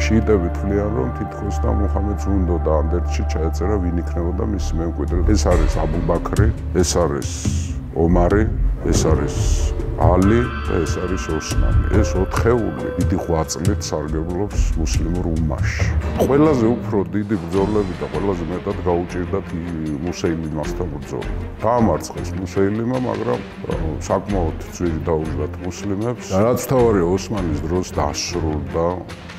შიიტები თვლიან, რომ თითქოს და მუჰამედს უნდოდა ანდერჩი ჩაეწერა ვინ იქნებოდა მისი მემკვიდრე. ეს არის აბუ ბაქრი, ეს არის ომარი, ეს არის ალი და ეს არის ოსმანი. ეს 4-ეული დიდი ღვაწლით სარგებლობს მუსლიმურ უმაში. ყველაზე უფრო დიდი ბრძოლები და ყველაზე მეტად გაუჭირდათ მუსეილიმასთან ბრძოლა. დაამარცხეს მუსეილიმა, მაგრამ საკმაოდ ძვირი დაუждათ მუსლიმებს. და რაც თავარია ოსმანის დროს დასრულდა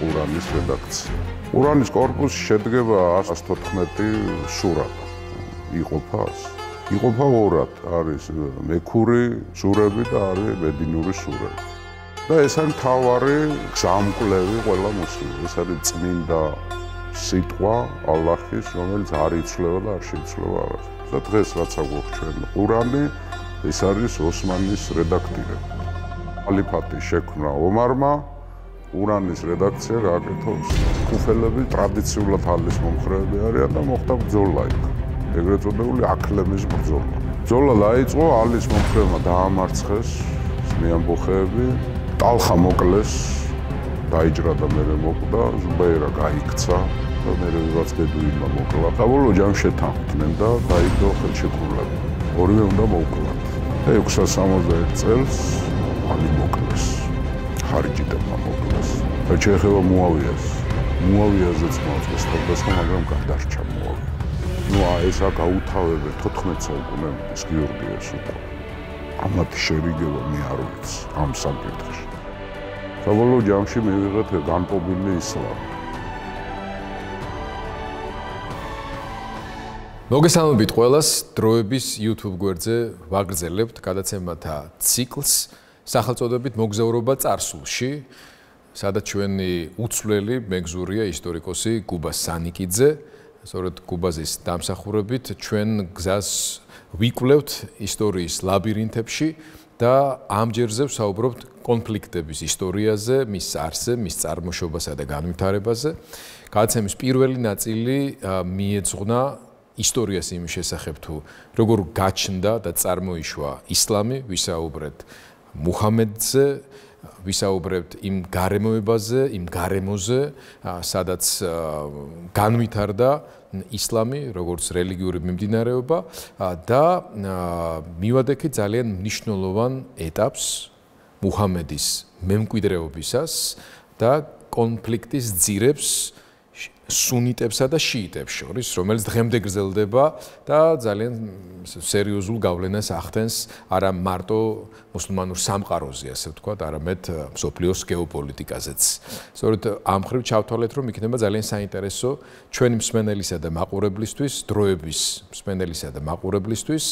ყურანის რედაქცია. ყურანის კორპუსი შედგება 114 სურათ. იყოფა ორად, არის მექური სურები და არის მედინური სურები. და ეს არის მთავარი გზამკვლევი ყველა მუსლიმს. ეს არის წმინდა სიტყვა ალლაჰის, რომელიც არ იცვლება და არ შეიცვლება არასდროს. და დღეს რაც აგვაქვს ჩვენ ყურანი, ეს არის ოსმანის რედაქტირება. ხალიფატი შექმნა ომარმა, ყურანის რედაქცია გააკეთა კუფელები ტრადიციულად ალის მომხრეები არიან და მოხდა ბრძოლა იქ. ეგრეთ წოდებული აკლემის ბრძოლა. ბრძოლა დაიწყო, ალის მომხრეებმა დაამარცხეს მეამბოხეები, ტალხა მოკლეს, დაიჭრა და მერე მოკვდა, ზუბაირა გაიქცა და მერე ვიღაც ბედუინმა მოკლა. საბოლოო ჯამში შეთანხმდნენ და დაიდო ხელშეკრულება. ორივე უნდა მოუკლათ. 661 წელს ალი მოკლეს. ხარიჯიტებმა მოკლეს. და შეეხება მუავიას. მუავიაზეც მოაწყვეს თავდასხმა, მაგრამ გადარჩა მუავია. ეს გაუთავებელ 14 საუკუნეების გიორგიას უკვე. ამათი შერიგება მე არ ვიცი ამ საკითხში. საბოლოო ჯამში მივიღეთ განპობილი ისლამი. მოგესალმებით ყველას, დროების YouTube გვერდზე ვაგრძელებთ გადაცემათა ციკლს სახელწოდებით მოგზაურობა წარსულში, სადაც ჩვენი უცვლელი მეგზურია ისტორიკოსი გუბა სანიკიძე. სწორედ გუბაზის დამსახურებით ჩვენ გზას ვიკვლევთ ისტორიის ლაბირინთებში და ამ ჯერზე ვსაუბრობთ კონფლიქტების ისტორიაზე, მის არსზე, მის წარმოშობასა და განვითარებაზე. გადაცემის პირველი ნაწილი მიეძღვნა ისტორიას იმის შესახებ თუ როგორ გაჩნდა და წარმოიშვა ისლამი, ვისაუბრეთ მუჰამედზე, ვისაუბრებთ იმ გარემოებაზე, იმ გარემოზე, სადაც განვითარდა ისლამი, როგორც რელიგიური მიმდინარეობა და მივადექით ძალიან მნიშვნელოვან ეტაპს მუჰამედის მემკვიდრეობისას და კონფლიქტის ძირებს სუნიტებსა და შიიტებს შორის, რომელიც დღემდე გრძელდება და ძალიან სერიოზულ გავლენას ახდენს არა მარტო მუსლიმანურ სამყაროზე, ასე ვთქვათ, არამედ მსოფლიოს გეოპოლიტიკაზეც. სწორედ ამ ხრივ ჩავთვალეთ, რომ იქნება ძალიან საინტერესო ჩვენი მსმენელისა და მაყურებლისთვის, დროების მსმენელისა და მაყურებლისთვის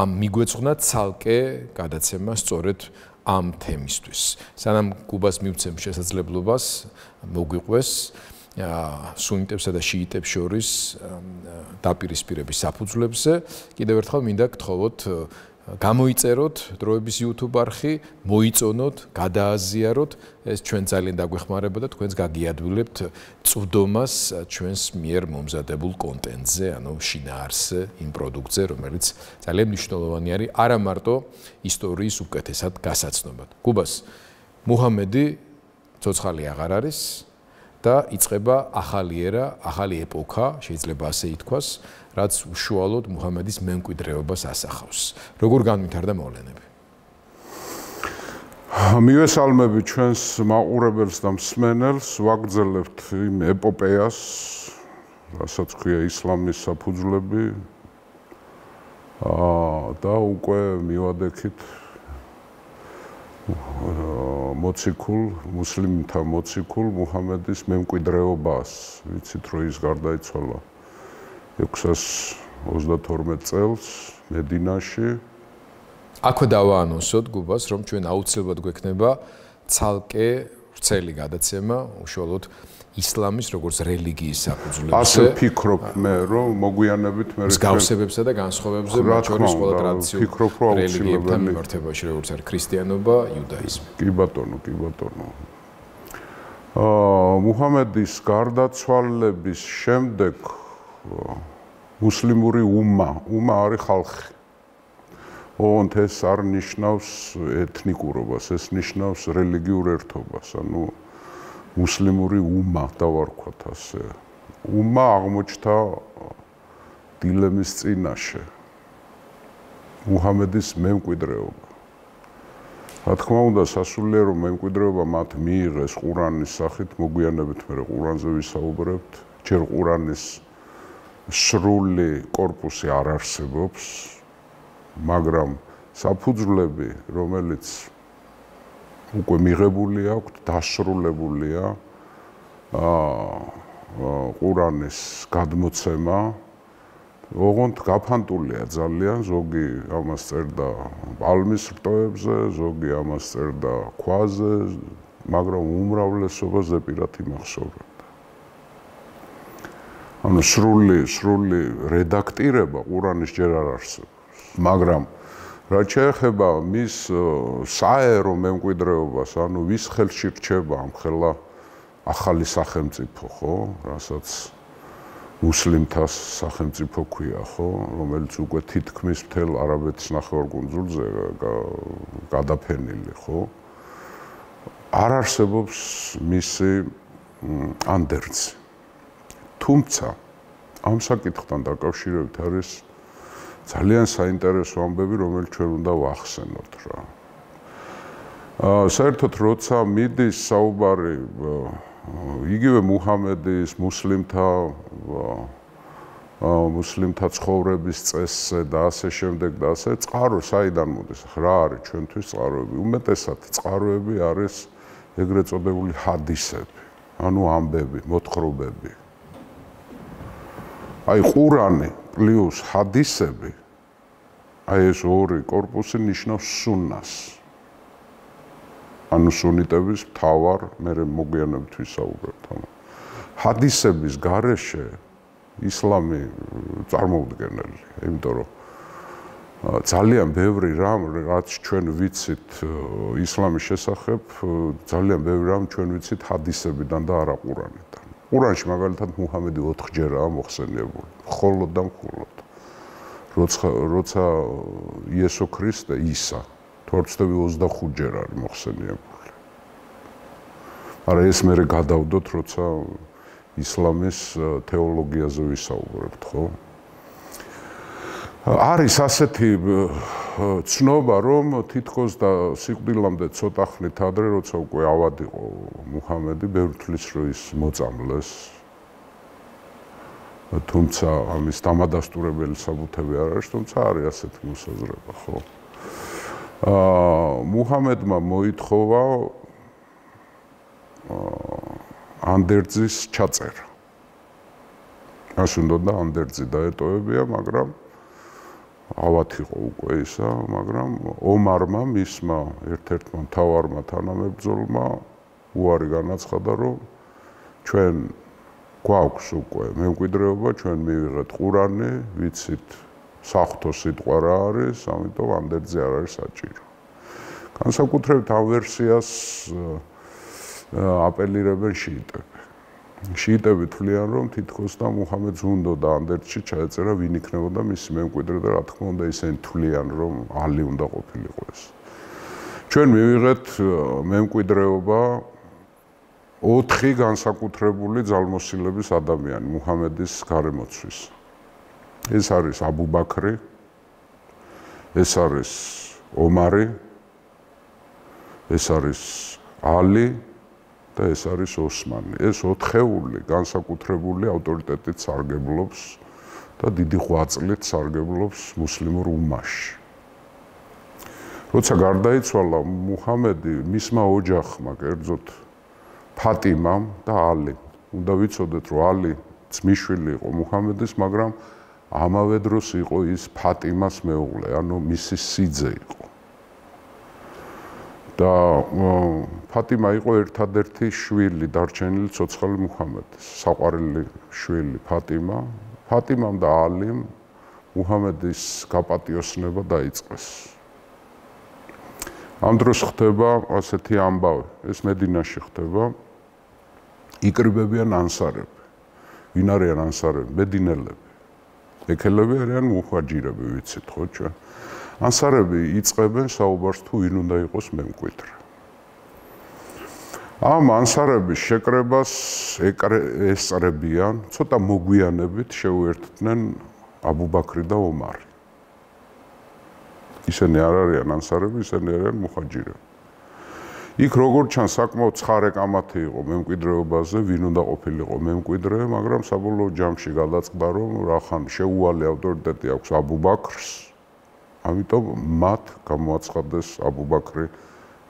ამ მიგვეძღვნა ცალკე გადაცემა სწორედ ამ თემისთვის. სანამ გუბას მივცემ შესაძლებლობას მოგვიყვეს სუნიტებსა და შიიტებს შორის დაპირისპირების საფუძვლებზე, კიდევ ერთხელ მინდა გთხოვოთ გამოიწეროთ დროების YouTube არხი, მოიწონოთ, გადააზიაროთ, ეს ჩვენ ძალიან დაგვეხმარება და თქვენს გაგიადვილებთ წვდომას ჩვენს მიერ მომზადებულ კონტენტზე, ანუ შინაარსზე, იმ პროდუქტზე, რომელიც ძალიან მნიშვნელოვანი არის არა მარტო ისტორიის უკეთესად გასაცნობად. გუბას, მუჰამედი ცოცხალი აღარ არის და იწყება ახალი ერა, ახალი ეპოქა, შეიძლება ასე ითქვას, რაც უშუალოდ მუჰამედის მემკვიდრეობას ასახავს. როგორ განვითარდა მოვლენები? მივესალმები ჩვენს მაყურებელს და მსმენელს, ვაგრძელებთ იმ ეპოპეას, რასაც ქვია ისლამის საფუძვლები და უკვე მივადექით მუსლიმთა მოციქულ მუჰამედის მემკვიდრეობას, ვიცით რომ ის გარდაიცვალა 632 წელს მედინაში. აქვე დავაანონსოთ გუბას, რომ ჩვენ აუცილებლად გვექნება ცალკე ვრცელი გადაცემა უშუალოდ ისლამის როგორც რელიგიის საფუძვლებზე. ასე ვფიქრობ მე, რომ მოგვიანებით მე მსგავსებებსა და განსხვავებებზე მათ შორის ყველა ტრადიციული რელიგიებთან მიმართებაში, როგორც არის ქრისტიანობა, იუდაიზმი. კი ბატონო, კი ბატონო. მუჰამედის გარდაცვალების შემდეგ მუსლიმური უმა არის ხალხი. ოღონდ ეს არ ნიშნავს ეთნიკურობას, ეს ნიშნავს რელიგიურ ერთობას, ანუ მუსლიმური უმმა დავარქვათ ასე. უმმა აღმოჩნდა დილემის წინაშე. მუჰამედის მემკვიდრეობა. რა თქმა უნდა, სასულიერო მემკვიდრეობა მათ მიიღეს ყურანის სახით, მოგვიანებით მე ყურანზე ვისაუბრებთ. ჯერ ყურანის სრული კორპუსი არ არსებობს, მაგრამ საფუძვლები, რომელიც უკვე მიღებული აქვთ, დასრულებულია ყურანის გადმოცემა. ოღონდ გაფანტულია ძალიან, ზოგი ამას წერდა პალმის რტოებზე, ზოგი ამას წერდა ქვაზე, მაგრამ უმრავლესობა ზეპირად იმახსოვრებდა. ანუ სრული რედაქტირება ყურანის ჯერ არ არსებობს, მაგრამ რაც შეეხება მის საერო მემკვიდრეობას, ანუ ვის ხელში რჩება ამ ხელა ახალი სახელმწიფო, ხო, რასაც მუსლიმთა სახელმწიფო ქვია, ხო, რომელიც უკვე თითქმის მთელ არაბეთის ნახევარკუნძულზე გადაფენილი, ხო? არ არსებობს მისი ანდერძი. თუმცა ამ საკითხთან დაკავშირებით არის ძალიან საინტერესო ამბები, რომელიც ჩვენ უნდა ვახსენოთ რა. საერთოდ როცა მიდის საუბარი იგივე მუჰამედის მუსლიმთა ცხოვრების წესზე და ასე შემდეგ და ასე წყარო საიდან მოდის? რა არის ჩვენთვის წყაროები? უმეტესად წყაროები არის ეგრეთ წოდებული ჰადისები, ანუ ამბები, მოთხრობები. აი ყურანი პლუს ჰადისები, აი ეს ორი კორპუსი ნიშნავს სუნას. ანუ სუნიტების მთავარ, მე მოგვიანებით ვისაუბრებთ ამ ჰადისების გარეშე ისლამი წარმოუდგენელი, იმიტომ რომ ძალიან ბევრი რამ, რაც ჩვენ ვიცით ისლამის შესახებ, ძალიან ბევრი რამ ჩვენ ვიცით ჰადისებიდან და არა ყურანიდან. ყურანში მაგალითად მუჰამედი 4 ჯერაა მოხსენიებული, მხოლოდ და მხოლოდ. როცა იესო ქრისტე ისა თორცდები 25 ჯერ არის მოხსენიებული. მაგრამ ეს მე გადავდოთ, როცა ისლამის თეოლოგიაზე ვისაუბრებთ, ხო? არის ასეთი ცნობა, რომ თითქოს და სიკვდილამდე ცოტა ხნით ადრე, როცა უკვე ავადიყო მუჰამედი, ბევრი თვლის რომ ის მოწამლეს. თუმცა ამის დამადასტურებელი საბუთები არ არის, თუმცა არის ასეთი მოსაზრება, ხო? მუჰამედმა მოითხოვა ანდერძის ჩაწერა. მას უნდა ანდერძი დაეტოვებია, მაგრამ ავად იყო უკვე ისა, მაგრამ ომარმა, მისმა ერთ-ერთმა მთავარმა თანამებრძოლმა უარი განაცხადა, რომ ჩვენ გვაქვს უკვე მემკვიდრეობა, ჩვენ მივიღეთ ყურანი, ვიცით საღვთო სიტყვა რა არის, ამიტომ ანდერძი არ არის საჭირო. განსაკუთრებით ამ ვერსიას აპელირებენ შიიტები. შიიტები თვლიან, რომ თითქოს და მუჰამედს უნდოდა ანდერძში ჩაეწერა, ვინ იქნებოდა მისი მემკვიდრე და რა თქმა უნდა ისინი თვლიან, რომ ალი უნდა ყოფილიყო ეს. ჩვენ მივიღეთ მემკვიდრეობა 4 განსაკუთრებული ძალმოსილების ადამიანი მუჰამედის გარემოცვის. ეს არის აბუ ბაქრი, ეს არის ომარი, ეს არის ალი და ეს არის ოსმანი. ეს 4-ეული განსაკუთრებული ავტორიტეტით სარგებლობს და დიდი ღვაწლით სარგებლობს მუსლიმურ უმაში. როცა გარდაიცვალა მუჰამედი, მისმა ოჯახმა, კერძოდ ფატიმამ და ალი. უნდა ვიცოდეთ, რომ ალი ძმისშვილი იყო მუჰამედის, მაგრამ ამავე დროს იყო ის ფატიმას მეუღლე, ანუ მისი სიძე იყო. და ფატიმა იყო ერთადერთი შვილი დარჩენილი ცოცხალი მუჰამედის, საყვარელი შვილი ფატიმა. ფატიმამ და ალიმ მუჰამედის გაპატიოსნება დაიწყეს. ამ დროს ხდება ასეთი ამბავი, ეს მედინაში ხდება, იკრიბებიან ანსარები. ვინ არიან ანსარები? მედინელები. ეკელები არიან მუჰაჯირები, ვიცით ხო ჩვენ? ანსარები იწყებენ საუბარს თუ ვინ უნდა იყოს მემკვიდრე. ამ ანსარების შეკრებას ესწრებიან, ცოტა მოგვიანებით შეუერთდნენ აბუ-ბაქრი და ომარი. ისინი არ არიან ანსარები, ისინი არიან მუჰაჯირები. იქ როგორც ჩანს, საკმაოდ ცხარე კამათი იყო მემკვიდრეობაზე, ვინ უნდა ყოფილიყო მემკვიდრე, მაგრამ საბოლოო ჯამში გადაწყდა, რომ რახან შეუვალი ავტორიტეტი აქვს აბუ-ბაქრს, ამიტომ მათ გამოაცხადეს აბუ-ბაქრი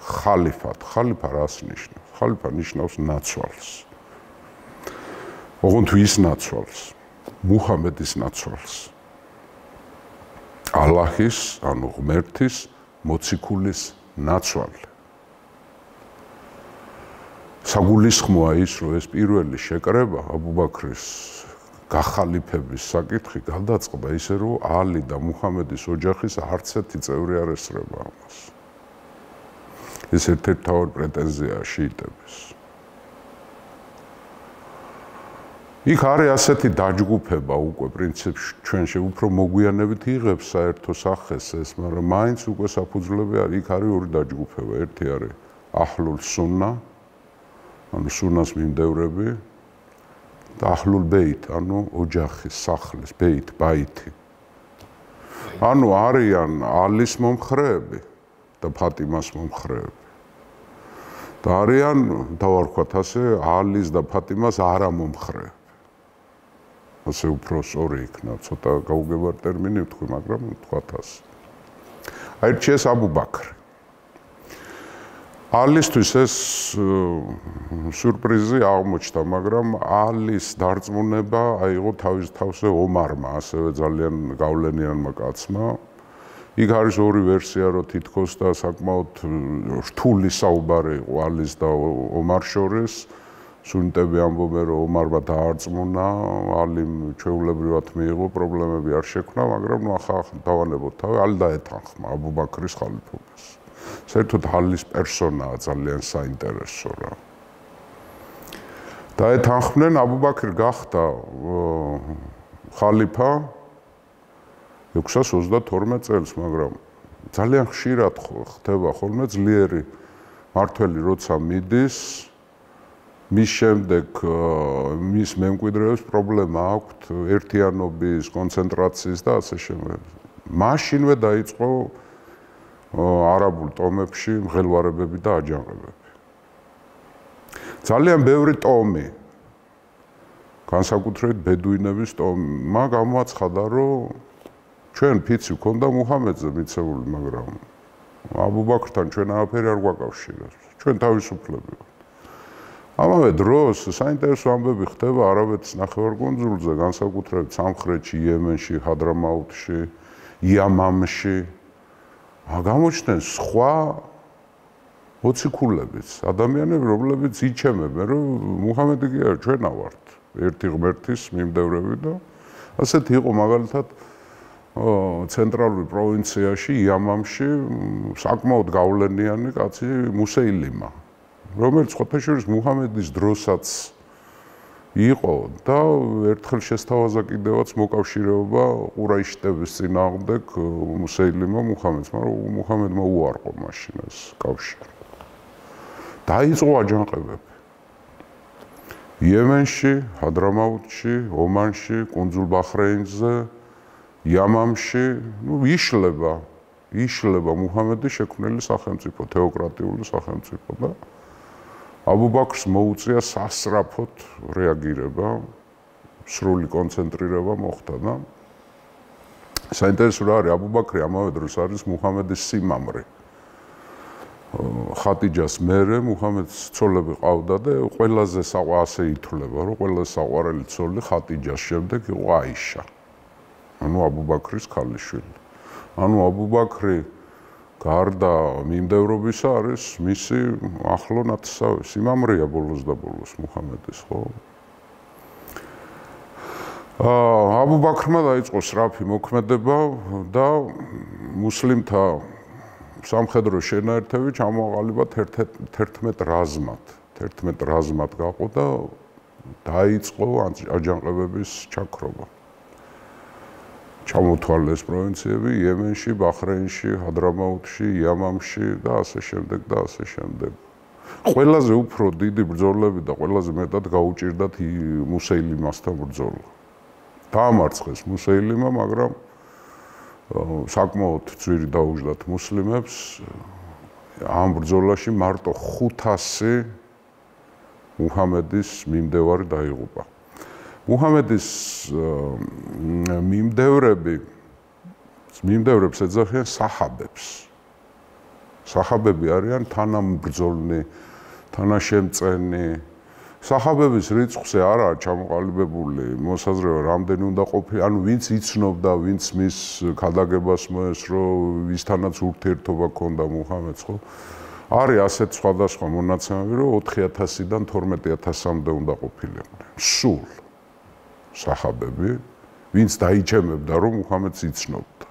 ხალიფად. ხალიფა რას ნიშნავს? ხალიფა ნიშნავს ნაცვალს. ოღონდ ვის ნაცვალს? მუჰამედის ნაცვალს. ალლაჰის, ანუ ღმერთის მოციქულის ნაცვალი. საგულისხმოა ის, რომ ეს პირველი შეკრება აბუ-ბაქრის გახალიფების საკითხი გადაწყდა ისე, რომ ალი და მუჰამედის ოჯახის არც ერთი წევრი არ ესწრება ამას. ეს ერთ-ერთი მთავარი პრეტენზიაა შიიტების. იქ არის ასეთი დაჯგუფება უკვე პრინციპში ჩვენ უფრო მოგვიანებით იღებს საერთო სახეს ეს, მაგრამ მაინც უკვე საფუძვლები არის. იქ არის ორი დაჯგუფება. ერთი არის აჰლულ სუნნა, ანუ სუნას მიმდევრები და აჰლულ ბეით, ანუ ოჯახის, სახლის, ბეით, ბაითი. ანუ არიან ალის მომხრეები და ფატიმას მომხრეები. და არიან, დავარქვათ ასე, ალის და ფატიმას არა მომხრეები. ასე უფრო სწორი იქნება, ცოტა გაუგებარი ტერმინი ვთქვი, მაგრამ ვთქვათ ასე. აირჩიეს აბუ-ბაქრი. ალისთვის ეს სიურპრიზი აღმოჩნდა, მაგრამ ალის დარწმუნება აიღო თავის თავზე ომარმა, ასევე ძალიან გავლენიანმა კაცმა. იქ არის ორი ვერსია, რომ თითქოს და საკმაოდ რთული საუბარი იყო ალის და ომარ შორის. სუნიტები ამბობენ, რომ ომარმა დაარწმუნა, ალიმ ჩვეულებრივად მიიღო, პრობლემები არ შექმნა, მაგრამ ახლა დავანებოთ თავი, ალი დაეთანხმა აბუ-ბაქრის ხალიფობას. საერთოდ ალის პერსონაა ძალიან საინტერესო რა. დაეთანხმნენ, აბუ-ბაქრი გახდა ხალიფა 632 წელს, მაგრამ ძალიან ხშირად ხდება ხოლმე ძლიერი მართველი როცა მიდის, მის შემდეგ მის მემკვიდრეებს პრობლემა აქვთ ერთიანობის, კონცენტრაციის და ასე შემდეგ. მაშინვე დაიწყო არაბულ ტომებში მღელვარებები და აჯანყებები. ძალიან ბევრი ტომი, განსაკუთრებით ბედუინების ტომმა გამოაცხადა, რომ ჩვენ ფიცი გვქონდა მუჰამედზე მიცეული, მაგრამ აბუ-ბაქრთან ჩვენ არაფერი არ გვაკავშირებს. ჩვენ თავისუფლები ვართ. ამავე დროს საინტერესო ამბები ხდება არაბეთის ნახევარკუნძულზე, განსაკუთრებით სამხრეთში, იემენში, ჰადრამაუთში, იამამში. გამოჩნდნენ სხვა მოციქულებიც, ადამიანები, რომლებიც იჩემებენ, რომ მუჰამედი კი არა, ჩვენა ვართ, ერთი ღმერთის მიმდევრები და ასეთი იყო მაგალითად ცენტრალურ პროვინციაში, იამამში საკმაოდ გავლენიანი კაცი მუსეილიმა, რომელიც ხოთაშორის მუჰამედის დროსაც იყო და ერთხელ შესთავაზა კიდევაც მოკავშირეობა ყურაიშტების წინააღმდეგ მუსეილიმა მუჰამედს, მაგრამ მუჰამედმა უარყო მაშინ ეს კავშირი. დაიწყო აჯანყებები. იემენში, ჰადრამაუთში, ომანში, კუნძულ ბაჰრეინზე, იამამში, იშლება მუჰამედის შექმნილი სახელმწიფო, თეოკრატიული სახელმწიფო და აბუ-ბაქრს მოუწია სასწრაფოდ რეაგირება, სრული კონცენტრირება მოხდა და საინტერესო რა არის, აბუ-ბაქრი ამავე დროს არის მუჰამედის სიმამრი. ხატიჯას მერე მუჰამედს ცოლები ყავდა და ყველაზე ასე ითვლება, რომ ყველაზე საყვარელი ცოლი ხატიჯას შემდეგ იყო აიშა. ანუ აბუ-ბაქრის ქალიშვილი. ანუ აბუ-ბაქრი გარდა მიმდევრობისა არის მისი ახლო ნათესავი, სიმამრეა ბოლოს და ბოლოს მუჰამედის, ხო? აბუ-ბაქრმა დაიწყო სწრაფი მოქმედება და მუსლიმთა სამხედრო შენაერთები ჩამოაყალიბა 11 რაზმად გაყო და დაიწყო აჯანყებების ჩაქრობა. ჩამოთვალეს პროვინციები იემენში, ბაჰრეინში, ჰადრამაუთში, იამამში და ასე შემდეგ და ასე შემდეგ. ყველაზე უფრო დიდი ბრძოლები და ყველაზე მეტად გაუჭირდათ მუსეილიმასთან ბრძოლა. დაამარცხეს მუსეილიმა, მაგრამ საკმაოდ ძვირი დაუჯდათ მუსლიმებს. ამ ბრძოლაში მარტო 500 მუჰამედის მიმდევარი დაიღუპა. მუჰამედის მიმდევრებს ეძახიან საჰაბებს. საჰაბები არიან თანამბრძოლნი, თანაშემწენი. საჰაბების რიცხვზე არაა ჩამოყალიბებული მოსაზრება, რამდენი უნდა ყოფილიყო, ანუ ვინც იცნობდა, ვინც მის ქადაგებას მოესწრო, ვისთანაც ურთიერთობა ჰქონდა მუჰამედს, ხო? არის ასეთ სხვადასხვა მონაცემები, რომ 4000-დან 12000-მდე უნდა ყოფილიყვნენ. სულ საჰაბები, ვინც დაიჩემებდა, რომ მუჰამედს იცნობდა.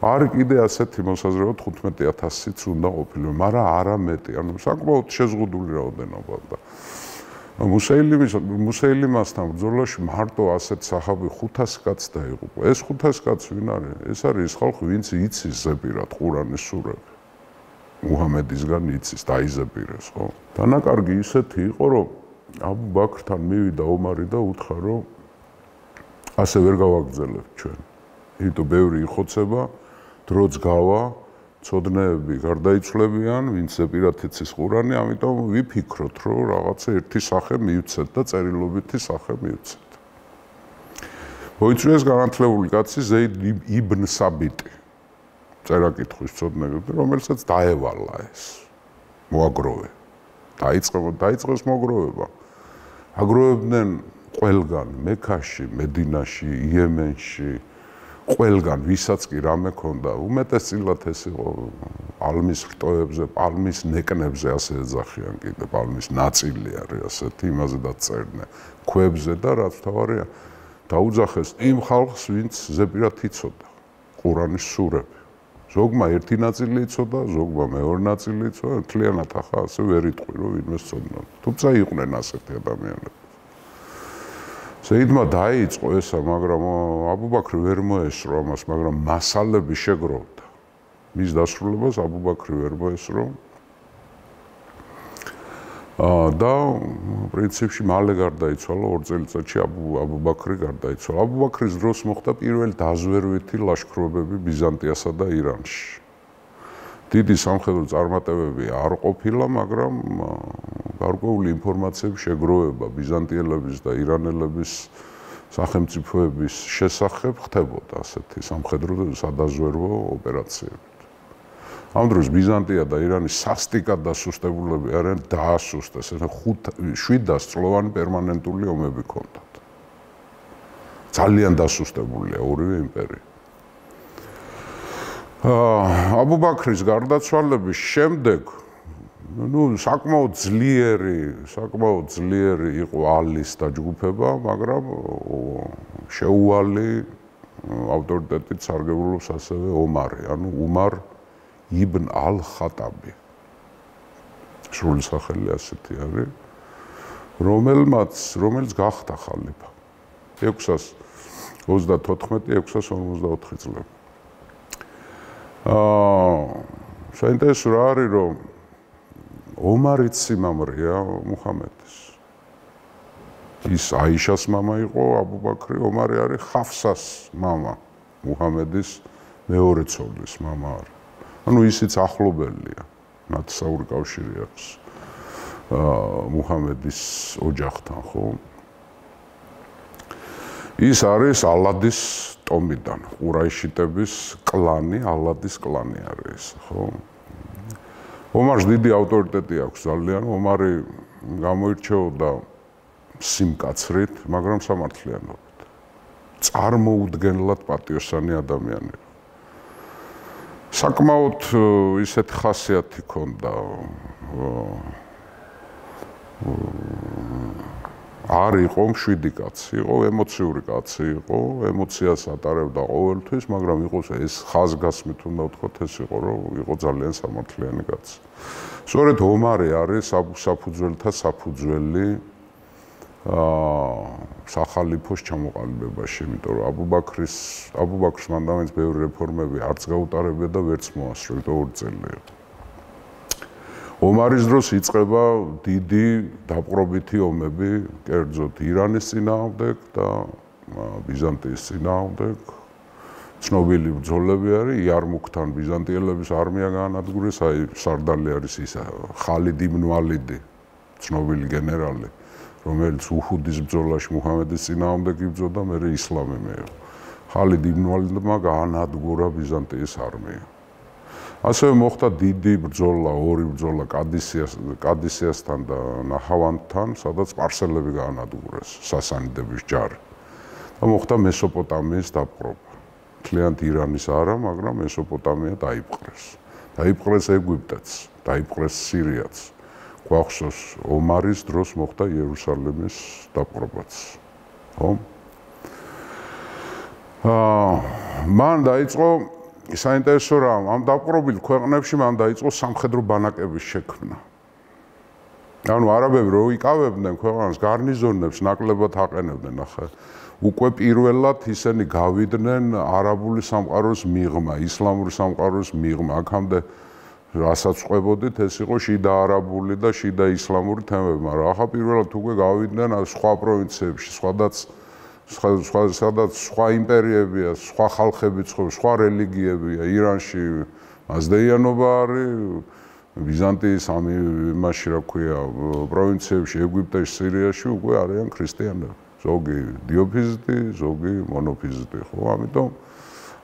არის კიდე ასეთი მოსაზრება 15000-იც უნდა ყოფილიყო, მაგრამ არა მეტი, ანუ საკმაოდ შეზღუდული რაოდენობა და მუსეილიმასთან ბრძოლაში მარტო ასეთ საჰაბი 500 კაცს დაიღუპა. ეს 500 კაცი ვინ არის? ეს არის ის ხალხი, ვინც იცის ზეპირად ყურანის სურები. მუჰამედისგან იცის, დაიზეპირეს, ხო? დანაკარგი ისეთი იყო, რომ აბუ ბაქრთან მივიდა ომარი და უთხრა, რომ ასე ვერ გავაგრძელებთ ჩვენ. იმიტომ ბევრი იხოცება, დროც გავა, ცოდნეები გარდაიცვლებიან, ვინც ზეპირად იცის ყურანი, ამიტომ ვიფიქროთ, რომ რაღაცა ერთი სახე მივცეთ და წერილობითი სახე მივცეთ. მოიწვიეს განათლებული კაცი ზეიდ იბნ საბიტი. წერა-კითხვის ცოდნები, რომელსაც დაევალა ეს. მოაგროვე. დაიწყეს მოგროვება. აგროვებდნენ ყველგან, მექაში, მედინაში, იემენში, ყველგან, ვისაც კი რამე ქონდა, უმეტესწილად ეს იყო პალმის რტოებზე, პალმის ნეკნებზე ასე ეძახიან კიდე, პალმის ნაწილი არის ასეთი, იმაზე დაწერდნენ, ქვებზე და რაც თავარია, დაუძახეს იმ ხალხს, ვინც ზეპირად იცოდა ყურანის სურები. ზოგმა ერთი ნაწილი იცოდა, ზოგმა მეორე ნაწილი იცოდა, მთლიანად ახლა ასე ვერ იტყვი, რომ ვინმე სწოდნა. თუმცა იყვნენ ასეთი ადამიანები. ზეიდმა დაიწყო ესა, მაგრამ აბუ ბაქრი ვერ მოესწრო ამას, მაგრამ მასალები შეგროვდა. მის დასრულებას აბუ ბაქრი ვერ მოესწრო. და პრინციპში მალე გარდაიცვალა 2 წელიწადში აბუ ბაქრი გარდაიცვალა. აბუ ბაქრის დროს მოხდა პირველი დაზვერვითი ლაშქრობები ბიზანტიასა და ირანში. დიდი სამხედრო წარმატებები არ ყოფილა, მაგრამ გარკვეული ინფორმაციების შეგროვება ბიზანტიელების და ირანელების სახელმწიფოების შესახებ ხდებოდა ასეთი სამხედრო სადაზვერვო ოპერაციები. ამ დროს ბიზანტია და ირანი სასტიკად დასუსტებულები არიან, დაასუსტეს, 700 წლოვანი პერმანენტული ომები ჰქონდათ. ძალიან დასუსტებულია ორივე იმპერია. აბუ ბაქრის გარდაცვალების შემდეგ, საკმაოდ ძლიერი იყო ალის დაჯგუფება, მაგრამ შეუვალი ავტორიტეტით სარგებლობს ასევე ომარი, ანუ უმარ იბნ ალ-ხატაბი. სრული სახელი ასეთი არის, რომელიც გახდა ხალიფა 634-654 წლებში. საინტერესო რა არის, რომ ომარიც სიმამრეა მუჰამედის. ის აიშას მამა იყო აბუ ბაქრი, ომარი არის ხაფსას მამა, მუჰამედის მეორე ცოლის მამა არის. ანუ ისიც ახლობელია, ნათესაური კავშირი აქვს მუჰამედის ოჯახთან, ხო? ის არის ალადის ტომიდან, ყურაიშიტების კლანი, ალადის კლანი არის, ხო? ომარს დიდი ავტორიტეტი აქვს ძალიან, ომარი გამოირჩეოდა სიმკაცრით, მაგრამ სამართლიანობით. წარმოუდგენლად პატიოსანი ადამიანი. საკმაოდ ისეთი ხასიათი ჰქონდა. არ იყო მშვიდი კაცი, იყო ემოციური კაცი, იყო ემოციას ატარებდა ყოველთვის, მაგრამ იყო ეს ხაზგასმით უნდა ვთქვათ, ეს იყო, რომ იყო ძალიან სამართლიანი კაცი. სწორედ ომარი არის საფუძველთა საფუძველი სახალიფოს ჩამოყალიბებაში, იმიტომ რომ აბუ ბაქრის მანდამენტს ბევრი რეფორმები არც გაუტარებია და ვერც მოასწრო, 2 წელი იყო. ომარის დროს იწყება დიდი დაპყრობითი ომები, კერძოდ ირანის წინააღმდეგ და ბიზანტიის წინააღმდეგ. ცნობილი ბრძოლები არის იარმუქთან ბიზანტიელების არმია გაანადგურეს, აი სარდალი არის ის ხალიდ იბნ ვალიდი, ცნობილი გენერალი, რომელიც უჰუდის ბრძოლაში მუჰამედის წინააღმდეგ იბრძოდა, მერე ისლამი მიიღო. ხალიდ იბნ ვალიდმა გაანადგურა ბიზანტიის არმია. ასევე მოხდა დიდი ბრძოლა, ორი ბრძოლა კადისიასთან და ნაჰავანდთან, სადაც სპარსელები გაანადგურეს სასანიდების ჯარი. და მოხდა მესოპოტამიის დაპყრობა. მთლიანად ირანის არა, მაგრამ მესოპოტამია დაიპყრეს. დაიპყრეს ეგვიპტეც, დაიპყრეს სირიაც. გვახსოვს ომარის დროს მოხდა იერუსალიმის დაპყრობაც. ხო? მან დაიწყო საინტერესო რამ, ამ დაპყრობილ ქვეყნებში მან დაიწყო სამხედრო ბანაკების შექმნა. ანუ არაბები რო იკავებდნენ ქვეყანას, გარნიზონებს ნაკლებად აყენებდნენ, ახლა უკვე პირველად ისინი გავიდნენ არაბული სამყაროს მიღმა, ისლამური სამყაროს მიღმა. აქამდე რასაც ყვებოდით, ეს იყო შიდა არაბული და შიდა ისლამური თემები, მაგრამ ახლა პირველად უკვე გავიდნენ სხვა პროვინციებში, სადაც სხვა იმპერიებია, სხვა ხალხები ცხოვრობს, სხვა რელიგიებია. ირანში მაზდეიანობა არის, ბიზანტიის ამ იმაში რა ქვია, პროვინციებში, ეგვიპტეში, სირიაში უკვე არიან ქრისტიანები. ზოგი დიოფიზიტი, ზოგი მონოფიზიტი, ხო? ამიტომ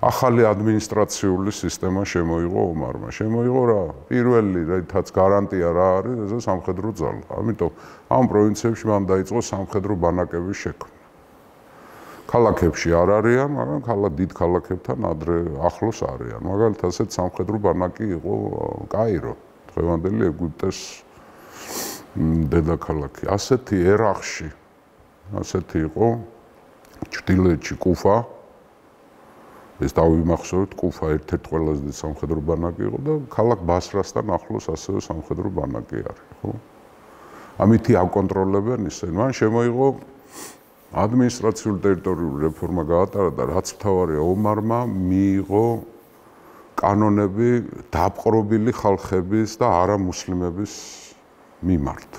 ახალი ადმინისტრაციული სისტემა შემოიღო ომარმა. შემოიღო რა? პირველი რითაც გარანტია რა არის, ეს სამხედრო ძალა. ამიტომ ამ პროვინციებში მან დაიწყო სამხედრო ბანაკების შექმნა. ქალაქებში არ არიან, მაგრამ დიდ ქალაქებთან ადრე ახლოს არიან. მაგალითად, ასეთ სამხედრო ბანაკი იყო კაირო, დღევანდელი ეგვიპტეს დედაქალაქი. ასეთი ერაყში ასეთი იყო ჩრდილოეთში კუფა. ეს დავიმახსოვრეთ, კუფა ერთ-ერთი ყველაზე დიდი სამხედრო ბანაკი იყო და ქალაქ ბასრასთან ახლოს ასევე სამხედრო ბანაკი არის, ხო? ამითი აკონტროლებენ ისინი. მან შემოიღო ადმინისტრაციული ტერიტორიული რეფორმა გაატარა და რაც მთავარია, ომარმა მიიღო კანონები დაპყრობილი ხალხების და არამუსლიმების მიმართ.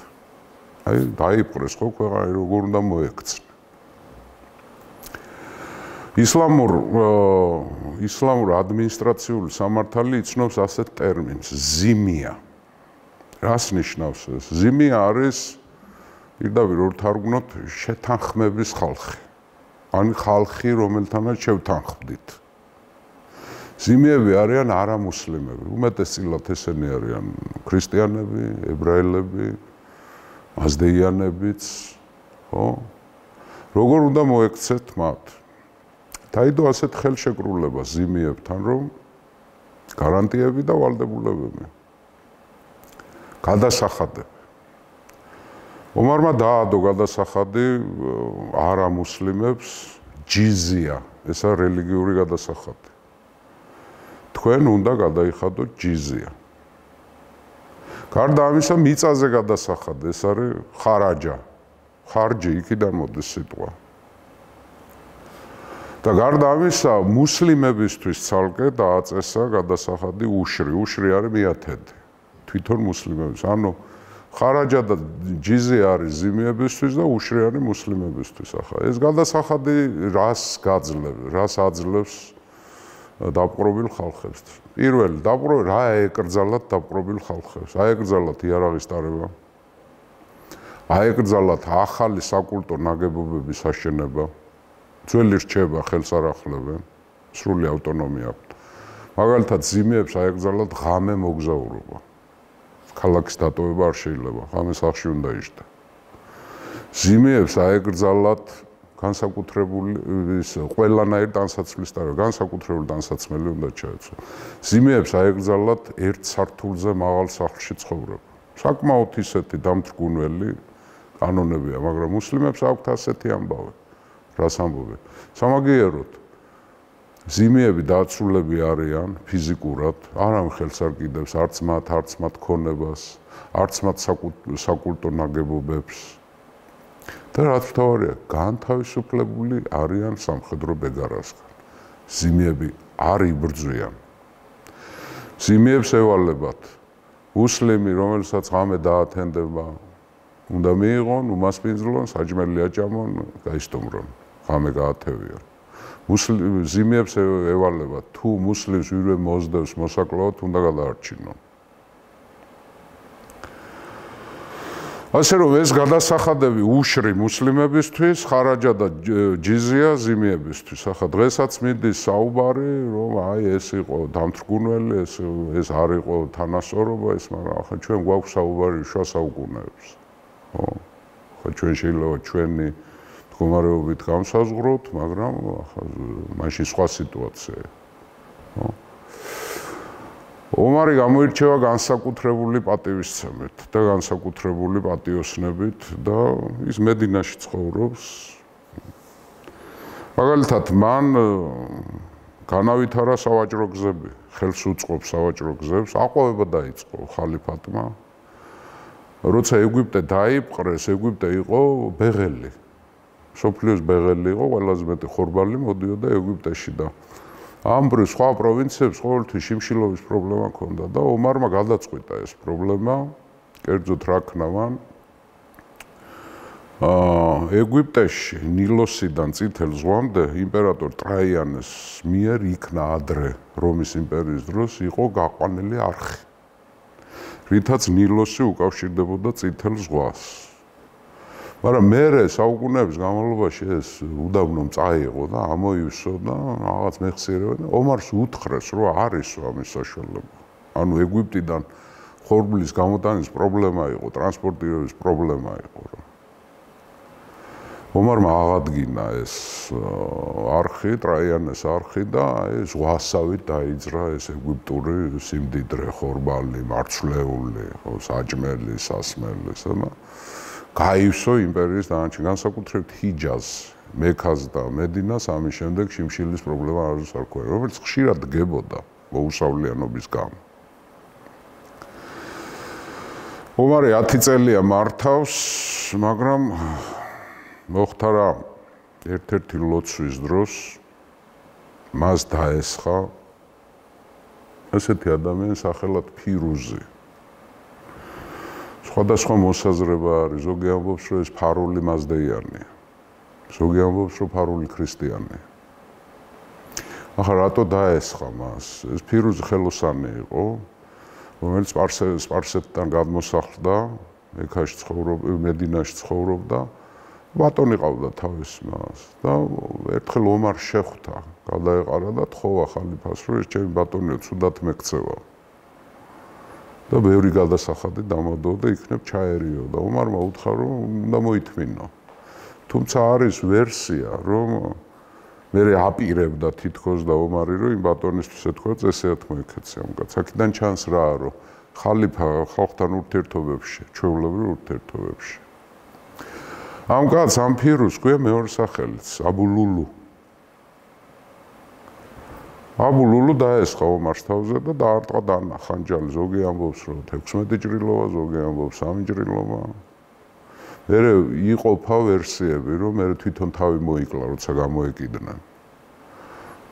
აი, დაიპყრეს ხო ქვეყანა, როგორ უნდა მოექცნა. ისლამურ ადმინისტრაციული სამართალი იცნობს ასეთ ტერმინს ზიმია. რას ნიშნავს ეს? ზიმია არის პირდაპირ ორ თარგმნოთ შეთანხმების ხალხი. ან ხალხი, რომელთანაც შევთანხმდით. ზიმიები არიან არამუსლიმები. უმეტესწილად ესენი არიან ქრისტიანები, ებრაელები, მაზდეიანებიც, ხო? როგორ უნდა მოექცეთ მათ? დაიდო ასეთ ხელშეკრულებას ზიმიებთან, რომ გარანტიები და ვალდებულებები. გადასახადები. ომარმა დაადო გადასახადი არამუსლიმებს ჯიზია, ეს არის რელიგიური გადასახადი. თქვენ უნდა გადაიხადოთ ჯიზია. გარდა ამისა, მიწაზე გადასახადი, ეს არის ხარაჯა. ხარჯი, იქიდან მოდის სიტყვა. და გარდა ამისა, მუსლიმებისთვის ცალკე დააწესა გადასახადი უშრი. უშრი არის მეათედი. თვითონ მუსლიმების. ანუ ხარაჯა და ჯიზი არის ზიმიებისთვის და უშრი არის მუსლიმებისთვის. ახლა ეს გადასახადი რას გაძლევს, რას აძლევს დაპყრობილ ხალხებს? პირველი, რა აეკრძალათ დაპყრობილ ხალხებს? აეკრძალათ იარაღის დარება. აეკრძალათ ახალი საკულტო ნაგებობების აშენება. ძველი რჩება, ხელს არ ახლებენ, სრული ავტონომია აქვთ. მაგალითად, ზიმიებს აეკრძალათ ღამე მოგზაურობა. ქალაქის დატოვება არ შეიძლება, ღამე სახლში უნდა იჯდა. ზიმიებს აეკრძალათ განსაკუთრებული ყველანაირ ტანსაცმლის დარება, განსაკუთრებული ტანსაცმელი უნდა ჩაეცვა. ზიმიებს აეკრძალათ ერთ სართულზე მაღალ სახლში ცხოვრება. საკმაოდ ისეთი დამთრგუნველი კანონებია, მაგრამ მუსლიმებს აქვთ ასეთი ამბავი. რას ამბობენ? სამაგიეროდ ზიმიები დაცულები არიან ფიზიკურად, არამ ხელს არ კიდევს არც მათ ქონებას, არც მათ საკულტო ნაგებობებს. და რაც მთავარია, განთავისუფლებული არიან სამხედრო ბეგარასგან. ზიმიები არ იბრძვიან. ზიმიებს ევალებათ მუსლიმი, რომელსაც ღამე დაათენდება, უნდა მიიღონ, უმასპინძლონ, საჭმელი აჭამონ, გაისტუმრონ, ღამე გაათევიონ. მუსლიმებს ევალებათ, თუ მუსლიმს ვირვე მოსდევს მოსაკლაოდ, უნდა გადაარჩინონ. ასე რომ ეს გადასახადები უშრი მუსლიმებისთვის, ხარაჯა და ჯიზია ზიმიებისთვის. ახლა დღესაც მიდის საუბარი, რომ აი ეს იყო დამთრგუნველი, ეს არ იყო თანასწორობა, ეს, მაგრამ ახლა ჩვენ გვაქვს საუბარი შუა საუკუნეებს. ხო? ახლა ჩვენ შეიძლება ჩვენი მდგომარეობით გამსაზღვროთ, მაგრამ ახლა მაშინ სხვა სიტუაციაა. ხო? ომარი გამოირჩევა განსაკუთრებული პატივისცემით და განსაკუთრებული პატიოსნებით და ის მედინაში ცხოვრობს. მაგალითად, მან განავითარა სავაჭრო გზები, ხელს უწყობს სავაჭრო გზებს, აყვავება დაიწყო ხალიფატმა. როცა ეგვიპტე დაიპყრეს, ეგვიპტე იყო ბეღელი. სოფლიოს ბეღელი იყო, ყველაზე მეტი ხორბალი მოდიოდა ეგვიპტეში და ამბრი სხვა პროვინციებს ყოველთვის შიმშილობის პრობლემა ჰქონდა და ომარმა გადაწყვიტა ეს პრობლემა, კერძოდ რა ქნავან. ეგვიპტეში ნილოსიდან წითელ ზღვამდე იმპერატორ ტრაიანეს მიერ იქნა ადრე რომის იმპერიის დროს იყო გაყვანილი არხი, რითაც ნილოსი უკავშირდებოდა წითელ ზღვას. მაგრამ მერე საუკუნეების განმავლობაში ეს უდაბნომ წაიღო და ამოივსო და რაღაც მეხსიერებდა. ომარს უთხრეს, რომ არისო ამის საშუალება. ანუ ეგვიპტიდან ხორბლის გამოტანის პრობლემა იყო, ტრანსპორტირების პრობლემა იყო. ომარმა აღადგინა ეს არხი, ტრაიანეს არხი და ეს ზღვასავით დაიძრა ეს ეგვიპტური სიმდიდრე, ხორბალი, მარცვლეული, საჭმელი, სასმელი და გაივსო იმპერიის დანარჩენ, განსაკუთრებით ჰიჯაზს, მექას და მედინას, ამის შემდეგ შიმშილის პრობლემა არ არქოა, რომელიც ხშირად დგებოდა მოუსავლიანობის გამო. ომარი 10 წელია მართავს, მაგრამ მოხდარა ერთ-ერთი ლოცვის დროს მას დაესხა ესეთი ადამიანი სახელად ფირუზი. სხვადასხვა მოსაზრება არის, ზოგი ამბობს, რომ ეს ფარული მაზდეიანია, ზოგი ამბობს, რომ ფარული ქრისტიანია. ახლა რატო დაესხა მას? ეს ფირუზი ხელოსანი იყო, რომელიც სპარსეთთან გადმოსახლდა, მექაში ცხოვრობდა, მედინაში ცხოვრობდა, ბატონი ყავდა თავის მას და ერთხელ ომარს შეხვდა, გადაეყარა და თხოვა ხალიფას, რომ ეს ჩემი ბატონიო, ცუდად მეკცევა. და ბევრი გადასახადი დამადო და იქნებ ჩაერიო და ომარმა უთხრა, რომ უნდა მოითმინო. თუმცა არის ვერსია, რომ მე აპირებდა თითქოს და ომარი, რომ იმ ბატონისთვის ეთქვა წესიათ მოიქეცია. აქედან ჩანს რა, რომ ხალიფა ხალხთან ურთიერთობებში, ჩვეულებრივ ურთიერთობებში. ამ კაცს ამ ფირუზს ქვია მეორე სახელიც, აბულულუ. აბულულუ დაესხა ომარს თავზე და დაარტყა დანა ხანჯალი. ზოგი ამბობს, რომ 16 ჭრილობა, ზოგი ამბობს 3 ჭრილობა. მერე იყოფა ვერსიები, რომ მერე თვითონ თავი მოიკლა, როცა გამოეკიდნენ.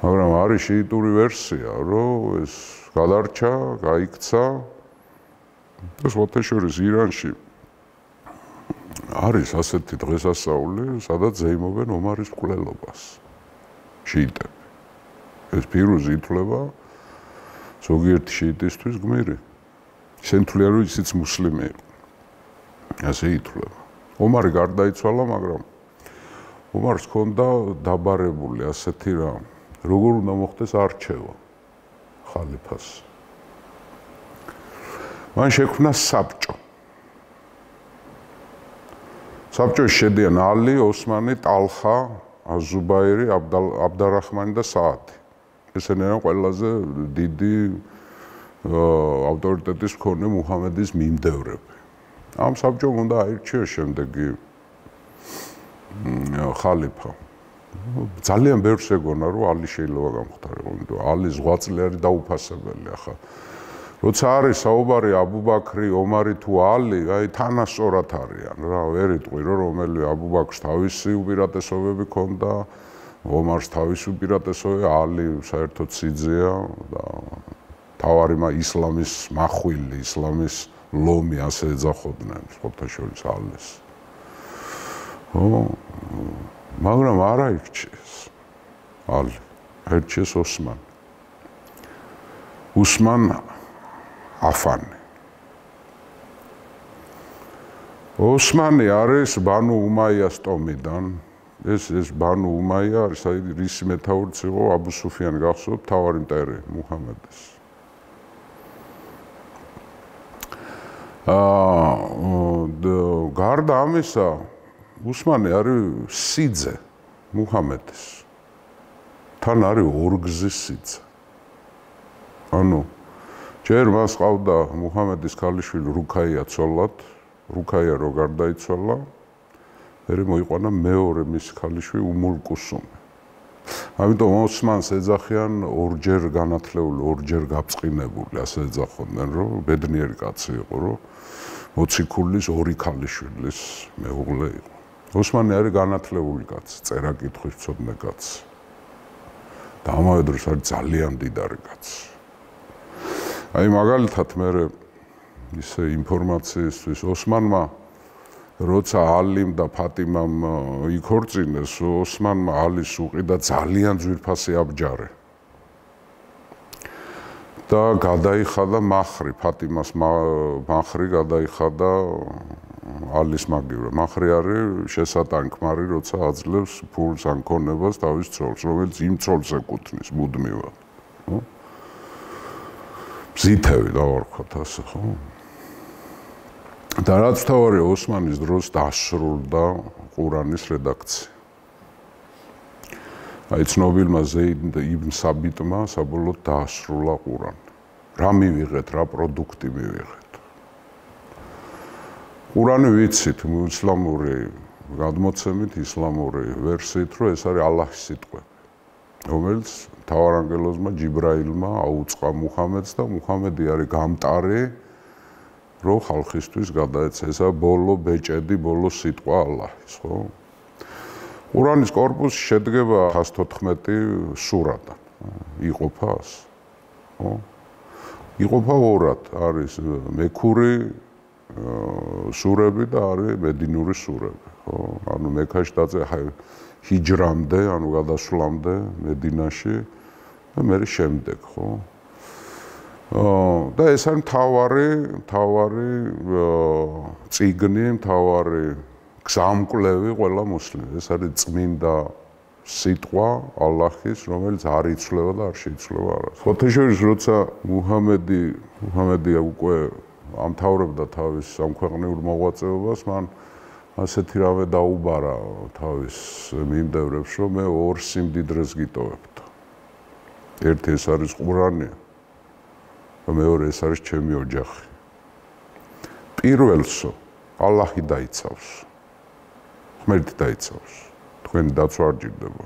მაგრამ არის შიიტური ვერსია, რომ ეს გადარჩა, გაიქცა და სხვათაშორის ირანში არის ასეთი დღესასწაული, სადაც ზეიმობენ ომარის მკვლელობას. შიიტები. ეს ფირუზი ითვლება ზოგიერთი შიიტისთვის გმირი. შემთხვევით რომ ისიც მუსლიმი იყო. ასე ითვლება. ომარი გარდაიცვალა, მაგრამ ომარს ჰქონდა დაბარებული ასეთი რა, როგორ უნდა მოხდეს არჩევა ხალიფას. მან შექმნა საბჭო. საბჭოში შედიან ალი, ოსმანი, ტალხა, აზუბაირი, აბდარახმანი და საათი. ესენი არიან ყველაზე დიდი ავტორიტეტის მქონე მუჰამედის მიმდევრები. ამ საბჭომ უნდა აირჩიოს შემდეგი ხალიფა. ძალიან ბევრს ეგონა, რომ ალი შეიძლება გამختارიყო, იმიტომ ალი ზღვაწლიანი დაუფასებელი ახლა. როცა არის საუბარი აბუბაქრი, ომარი თუ ალი, აი თანასწორად არიან რა, ვერ იტყვი რომ რომელი აბუბაქრს თავისი უპირატესობები ჰქონდა, ომარს თავისი უპირატესობები, ალი საერთოდ სიძეა და თავარი ისლამის მახვილი, ისლამის ლომი ასე ეძახოდნენ სხვათაშორის ალეს. მაგრამ არ აირჩიეს ალი, აირჩიეს ოსმანი. უსმან აფანი. ოსმანი არის ბანუ უმაიას ტომიდან. ეს ბანუ უმაია არის რის მეთაურიც იყო აბუ სუფიანი გახსოვთ თავარი მტერი მუჰამედის. გარდა ამისა უსმანი არის სიძე მუჰამედის. თან არის ორგზის სიძე. ანუ ჯერ მას ყავდა მუჰამედის ქალიშვილი რუქაია ცოლად, რუქაია რო გარდაიცვალა, მერე მოიყვანა მეორე მისი ქალიშვილი უმულ კუსუმი. ამიტომ ოსმანს ეძახიან ორჯერ განათლეული, ორჯერ გაწყინებული, ასე ეძახოდნენ, რომ ბედნიერი კაცი იყო, რომ მოციქულის ორი ქალიშვილის მეუღლე იყო. ოსმანი არის განათლებული კაცი, წერა-კითხვის მცოდნე კაცი. და ამავე დროს არის ძალიან მდიდარი კაცი. აი მაგალითად მე ისე ინფორმაციისთვის ოსმანმა როცა ალიმ და ფატიმამ იქორწინეს, ოსმანმა ალის უყიდა ძალიან ძვირფასი აბჯარი. და გადაიხადა მახრი, ფატიმას მახრი გადაიხადა ალის მაგივრად. მახრი არის შესატანქმარი, როცა აძლევს ფულს ან ქონებას თავის ცოლს, რომელიც იმ ცოლს ეკუთვნის მუდმივად. ზითევი დავარქვათ ასე, ხო? და რაც თავარი ოსმანის დროს დასრულდა ყურანის რედაქცია. აი ცნობილმა ზეიდ იბნ საბიტმა საბოლოოდ დაასრულა ყურანი. რა მივიღეთ, რა პროდუქტი მივიღეთ. ყურანი ვიცით, ისლამური გადმოცემით, ისლამური ვერსიით, რომ ეს არის ალაჰის სიტყვები, რომელიც მთავარანგელოზმა ჯიბრაილმა აუწყა მუჰამედს და მუჰამედი არის გამტარი, რომ ხალხისთვის გადაეცა. ესა ბოლო ბეჭედი, ბოლო სიტყვა ალაჰის, ხო? ყურანის კორპუსი შედგება 114 სურადან. იყოფა ასე. ხო? იყოფა ორად, არის მექური სურები და არის მედინური სურები, ხო? ანუ მექაში დაწერა ჰიჯრამდე, ანუ გადასვლამდე მედინაში და მერე შემდეგ, ხო? და ეს არის მთავარი წიგნი, მთავარი გზამკვლევი ყველა მუსლიმს. ეს არის წმინდა სიტყვა ალაჰის, რომელიც არ იცვლება და არ შეიცვლება არასდროს. ხოთეშორის როცა მუჰამედი უკვე ამთავრებდა თავის სამქვეყნიურ მოღვაწეობას, მან ასეთი რამე დაუბარა თავის მიმდევრებს, რომ მე ორ სიმდიდრეს გიტოვებთ. ერთი ეს არის ყურანი, მეორე ეს არის ჩემი ოჯახი. პირველსო ალაჰი დაიცავს. ღმერთი დაიცავს. თქვენი დაცვა არ ჭირდება.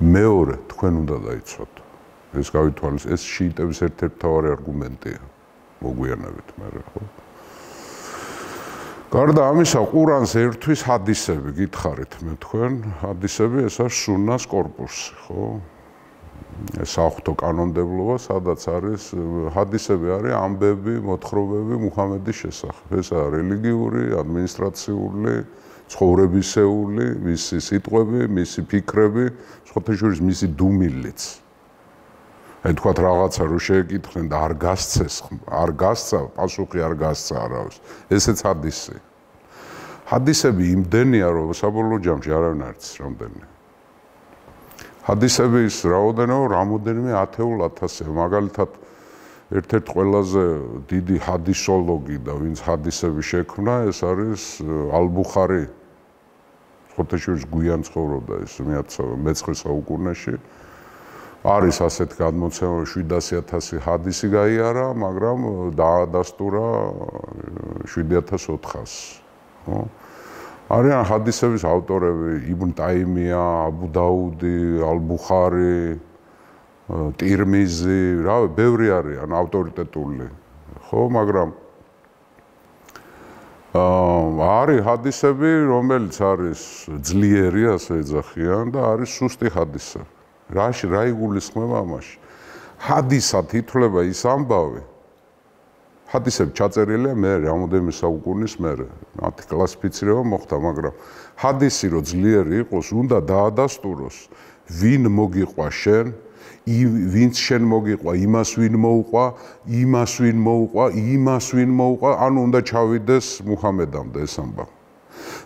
მეორე თქვენ უნდა დაიცვათ. ეს გავითვალის, ეს შიიტების ერთ-ერთი მთავარი არგუმენტია. მოგვიანებით მერე, ხო? გარდა ამისა, ყურანს ერთვის ჰადისები, გითხარით მე თქვენ, ჰადისები ეს არის სუნას კორპუსი, ხო? საღვთო კანონმდებლობა, სადაც არის ჰადისები არის ამბები, მოთხრობები მუჰამედის შესახებ. ეს არის რელიგიური, ადმინისტრაციული, ცხოვრებისეული, მისი სიტყვები, მისი ფიქრები, სხვათაშორის მისი დუმილიც. აი თქვათ რაღაცა რო შეეკითხნენ და არ გასცა, პასუხი არ გასცა არავის. ესეც ჰადისი. ჰადისები იმდენია, რომ საბოლოო ჯამში არავინ არ იცის რამდენი. ჰადისების რაოდენობა რამოდენიმე 10,000-ია. მაგალითად, ერთ-ერთი ყველაზე დიდი ჰადისოლოგი და ვინც ჰადისები შექმნა, ეს არის ალ-ბუხარი. ხოთეშორის გვიან ცხოვრობდა ეს მე-19 საუკუნეში. არის ასეთ გადმოცემა 700,000 ჰადისი გაიარა, მაგრამ დაადასტურა 7,400. ხო? არიან ჰადისების ავტორები იბნ ტაიმია, აბუ დაუდი, ალ-ბუხარი, ტირმიზი, რავი, ბევრი არიან ავტორიტეტული. ხო, მაგრამ არის ჰადისები, რომელიც არის ძლიერი, ასე ეძახიან და არის სუსტი ჰადისები. რა იგულისხმება ამაში? ჰადისად ითვლება ის ამბავი. ჰადისები ჩაწერილია მე რამოდენიმე საუკუნის მერე. მათი კლასიფიცირება მოხდა, მაგრამ ჰადისი რო ძლიერი იყოს, უნდა დაადასტუროს, ვინ მოგიყვა შენ, ვინც შენ მოგიყვა, იმას ვინ მოუყვა, იმას ვინ მოუყვა, იმას ვინ მოუყვა, ანუ უნდა ჩავიდეს მუჰამედამდე ეს ამბავი.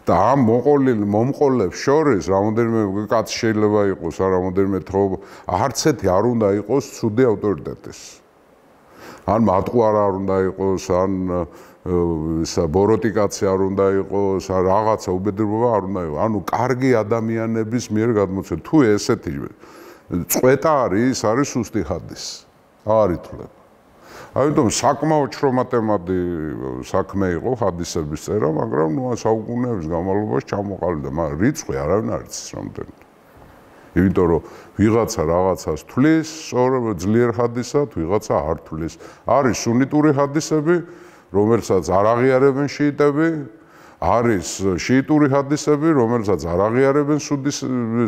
და ამ მომყოლებს შორის რამოდენიმე კაცი შეიძლება იყოს, რამოდენიმე თაობა, არც ერთი არ უნდა იყოს ცუდი ავტორიტეტის. ან მატყუარ არ უნდა იყოს, ან ბოროტი კაცი არ უნდა იყოს, ან რაღაცა უბედურება არ უნდა იყოს. ანუ კარგი ადამიანების მიერ გადმოცემ. თუ ესეთი წვეტა არის სუსტი ჰადისი. არ ითვლება. ამიტომ საკმაოდ შრომატემადი საქმე იყო ჰადისების წერა, მაგრამ საუკუნეების განმავლობაში ჩამოყალიბდა, მაგრამ რიცხვი არავინ არ იცის რამდენი. იმიტომ რომ ვიღაცა რაღაცას თვლის, სწორედ ძლიერ ჰადისად, ვიღაცა არ თვლის. არის სუნიტური ჰადისები, რომელსაც არ აღიარებენ შიიტები, არის შიიტური ჰადისები, რომელსაც არ აღიარებენ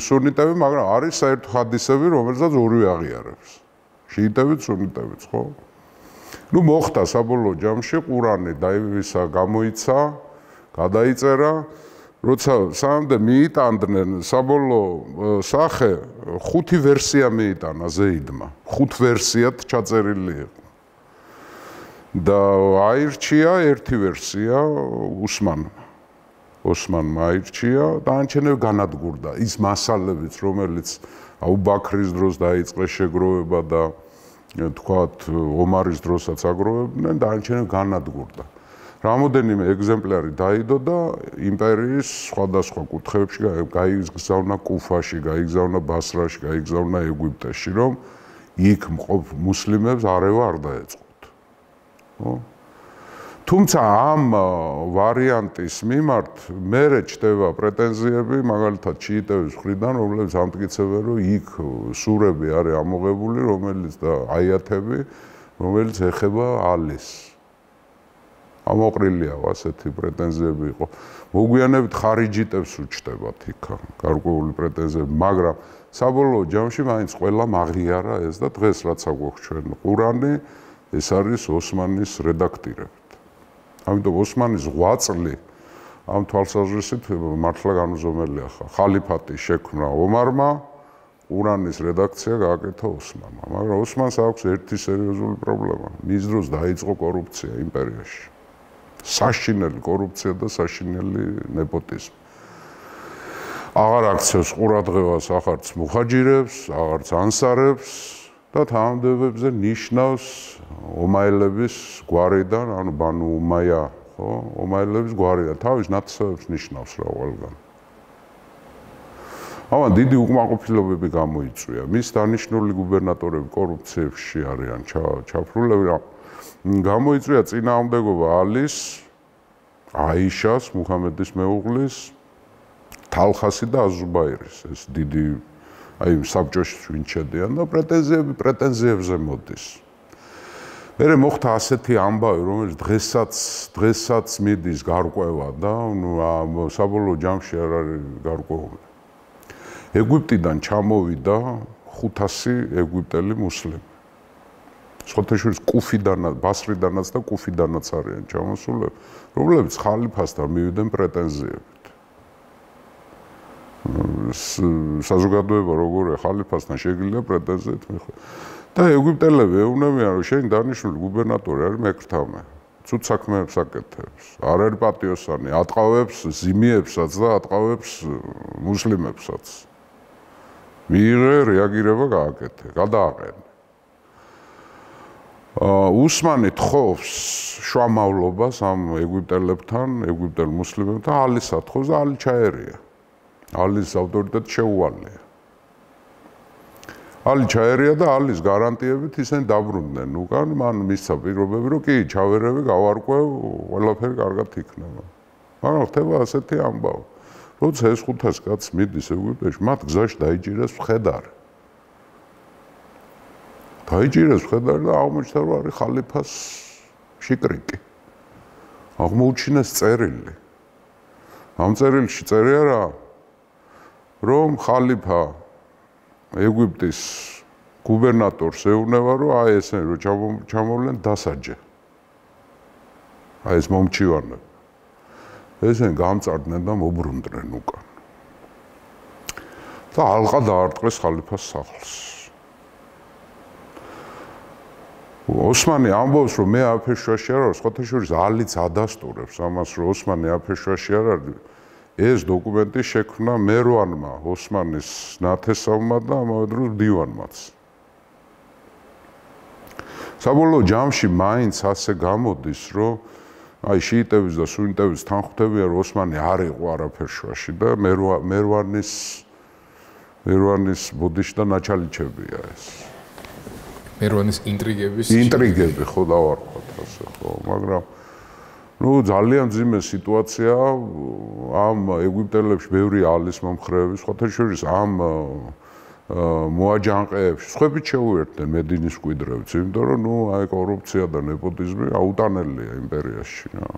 სუნიტები, მაგრამ არის საერთო ჰადისები, რომელსაც ორივე აღიარებს. შიიტებიც, სუნიტებიც, ხო? მოხდა საბოლოო ჯამში ყურანი გამოიცა, გადაიწერა, როცა სამდე მიიტანდნენ საბოლოო სახე 5 ვერსია მიიტანა ზეიდმა. 5 ვერსიად ჩაწერილი იყო. და აირჩია ერთი ვერსია ოსმანმა აირჩია, დანარჩენები განადგურდა. ის მასალებიც, რომელიც აუ ბაქრის დროს დაიწყეს შეგროვება და თქვათ ომარის დროსაც აგროვებდნენ, დანარჩენები განადგურდა. რამოდენიმე ეგზემპლარი დაიდო და იმპერიის სხვადასხვა კუთხეებში გაიგზავნა კუფაში, გაიგზავნა ბასრაში, გაიგზავნა ეგვიპტეში, რომ იქ მყოფ მუსლიმებს არევა არ დაეწყოთ. თუმცა ამ ვარიანტის მიმართ მერე ჩდება პრეტენზიები, მაგალითად შიიტების მხრიდან, რომლებიც ამტკიცებენ, რომ იქ სურები არის ამოღებული, რომელიც და აიათები, რომელიც ეხება ალის. ამოყრილია ასეთი პრეტენზიები იყო. მოგვიანებით ხარიჯიტებს უჩნდებათ იქ გარკვეული პრეტენზიები, მაგრამ საბოლოო ჯამში მაინც ყველა მაღიარა ეს და დღეს რაც აგვაქვს ჩვენ ყურანი, ეს არის ოსმანის რედაქტირებით. ამიტომ ოსმანის 8 წლი ამ თვალსაზრისით მართლა განუზომელია ხა. ხალიფატი შექმნა ომარმა, ყურანის რედაქცია გააკეთა ოსმანმა, მაგრამ ოსმანს აქვს ერთი სერიოზული პრობლემა. მის დროს დაიწყო კორუფცია იმპერიაში. საშინელი კორუფცია და საშინელი ნეპოტიზმი. აღარ აქცევს ყურადღებას ახარც მუჰაჯირებს, აღარც ანსარებს და თანამდებობებზე ნიშნავს ომაელების გვარიდან, ანუ ბანუ უმაია, ხო, ომაელების გვარიდან თავის ნათესავებს ნიშნავს რა ყველგან. ამან დიდი უკმაყოფილებები გამოიწვია. მის დანიშნული გუბერნატორები კორუფციებში არიან ჩაფრულები. გამოიწვია წინააღმდეგობა ალის, აიშას, მუჰამედის მეუღლის, თალხასი და აზუბაირის, ეს დიდი აი საბჭოში ვინ შედიან და პრეტენზიებზე მოდის. მერე მოხდა ასეთი ამბავი, რომელიც დღესაც მიდის გარკვევა და საბოლოო ჯამში არ არის გარკვეული. ეგვიპტიდან ჩამოვიდა 500 ეგვიპტელი მუსლიმი. სხვათაშორის კუფიდანაც, ბასრიდანაც და კუფიდანაც არიან ჩამოსულები, რომლებიც ხალიფასთან მივიდნენ პრეტენზიებით. საზოგადოება როგორია ხალიფასთან შეგიძლია პრეტენზიით მიხვდა. და ეგვიპტელები ეუბნებიან, რომ შენ დანიშნული გუბერნატორი არის მეკრთამე, ცუდ საქმეებს აკეთებს, არ არის პატიოსანი, ატყავებს ზიმიებსაც და ატყავებს მუსლიმებსაც. მიიღე რეაგირება გააკეთე, გადააყენე. უსმანი თხოვს შუამავლობას ამ ეგვიპტელებთან, ეგვიპტელ მუსლიმებთან, ალის ათხოვს და ალი ჩაერია. ალის ავტორიტეტი შეუვალია. ალი ჩაერია და ალის გარანტიებით ისინი დაბრუნდნენ. უკან მან მისცა პირობები, რომ კი, ჩავერევი, გავარკვევ, ყველაფერი კარგად იქნება. მაგრამ ხდება ასეთი ამბავი. როცა ეს 500 კაცი მიდის ეგვიპტეში, მათ გზაში დაიჭირეს მხედარი. დაიჭირეს მხედარი და აღმოჩნდა, რომ არის ხალიფას შიკრიკი. აღმოუჩინეს წერილი. ამ წერილში წერია რა, რომ ხალიფა ეგვიპტის გუბერნატორს ეუბნება, რომ აი ესენი რომ ჩამოვლენ დასაჯე. აი ეს მომჩივანები. ესენი გამწარდნენ და მობრუნდნენ უკან. და ალყა დაარტყეს ხალიფას სახლს. ოსმანი ამბობს, რომ მე აფეშვაში არ ვარ, სხვათა შორის ალიც ადასტურებს ამას, რომ ოსმანი აფეშვაში არ არის. ეს დოკუმენტი შექმნა მერვანმა, ოსმანის ნათესავმა და ამავე დროს დივანმაც. საბოლოო ჯამში მაინც ასე გამოდის, რომ აი შიიტების და სუნიტების თანხმდებია, რომ ოსმანი არ იყო არაფერშვაში და მერვანის ბუდიში და ნაჩალიჩებია ეს. მერვანის ინტრიგები ხო დავარქვათ ასე ხო, მაგრამ ძალიან ძიმე სიტუაცია ამ ეგვიპტელებში ბევრი ალის მომხრეების, სხვათა შორის ამ მოაჯანყეებში სხვებით შეუერთდნენ მედინის მკვიდრებიც, იმიტომ რომ აი კორუფცია და ნეპოტიზმი აუტანელია იმპერიაში რა.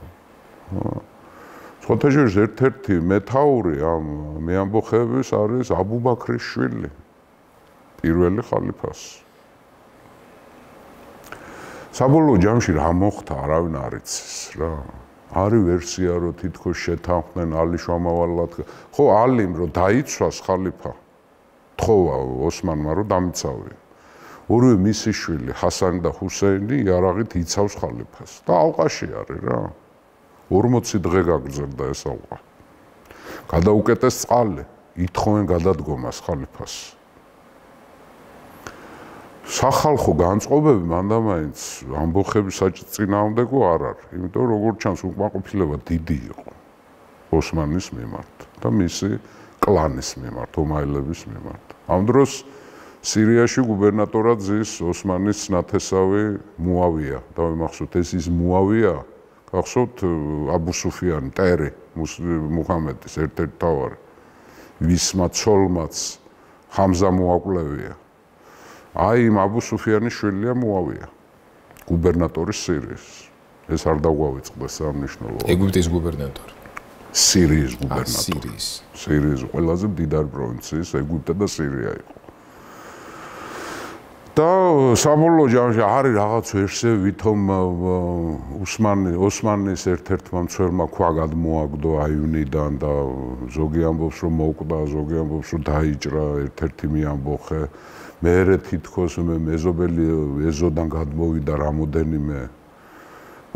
სხვათა შორის ერთ-ერთი მეთაური ამ მეამბოხეების არის აბუ-ბაქრის შვილი, პირველი ხალიფას. საბოლოო ჯამში რა მოხდა, არავინ არ იცის რა. არის ვერსია, რომ თითქოს შეთანხმდნენ ალი შუამავალად. ხო, ალიმ რომ დაიცვას ხალიფა, თხოვა ოსმანმა რომ დამიცავია. ორივე მისი შვილი, ჰასანი და ჰუსეინი იარაღით იცავს ხალიფას და ალყაში არის რა. 40 დღე გაგრძელდა ეს ალყა. გადაუკეტეს წყალი, ითხოვენ გადადგომას ხალიფას. სახალხო განწყობები მანდამაინც ამბოხების საწინააღმდეგო არ არის, იმიტომ რომ როგორც ჩანს უკმაყოფილება დიდი იყო ოსმანის მიმართ და მისი კლანის მიმართ, ომაილების მიმართ. ამ დროს სირიაში გუბერნატორად ზის ოსმანის ნათესავი მუავია. დავიმახსოვთ, ეს ის მუავია, გახსოვთ აბუ სუფიანი, ტერი, მუჰამედის ერთ-ერთი მთავარი, ვისმა ცოლმაც ხამზა მოაკვლევია. აი იმ აბუ სუფიანის შვილია მუავია, გუბერნატორის სირიის. ეს არ დაგვავიწყდეს სამნიშნულოა. ეგვიპტის გუბერნატორი. სირიის გუბერნატორი. სირიის ყველაზე მდიდარი პროვინციის ეგვიპტე და სირია იყო. და საბოლოო ჯამში არის რაღაც ვერსია, ვითომ ოსმანის ერთ-ერთმა მცველმა ქვა გადმოაგდო აივნიდან და ზოგი ამბობს, რომ მოკვდა, ზოგი ამბობს, რომ დაიჭრა ერთ-ერთი მეამბოხე. მერე თითქოს მეზობელი ეზოდან გადმოვიდა რამოდენიმე,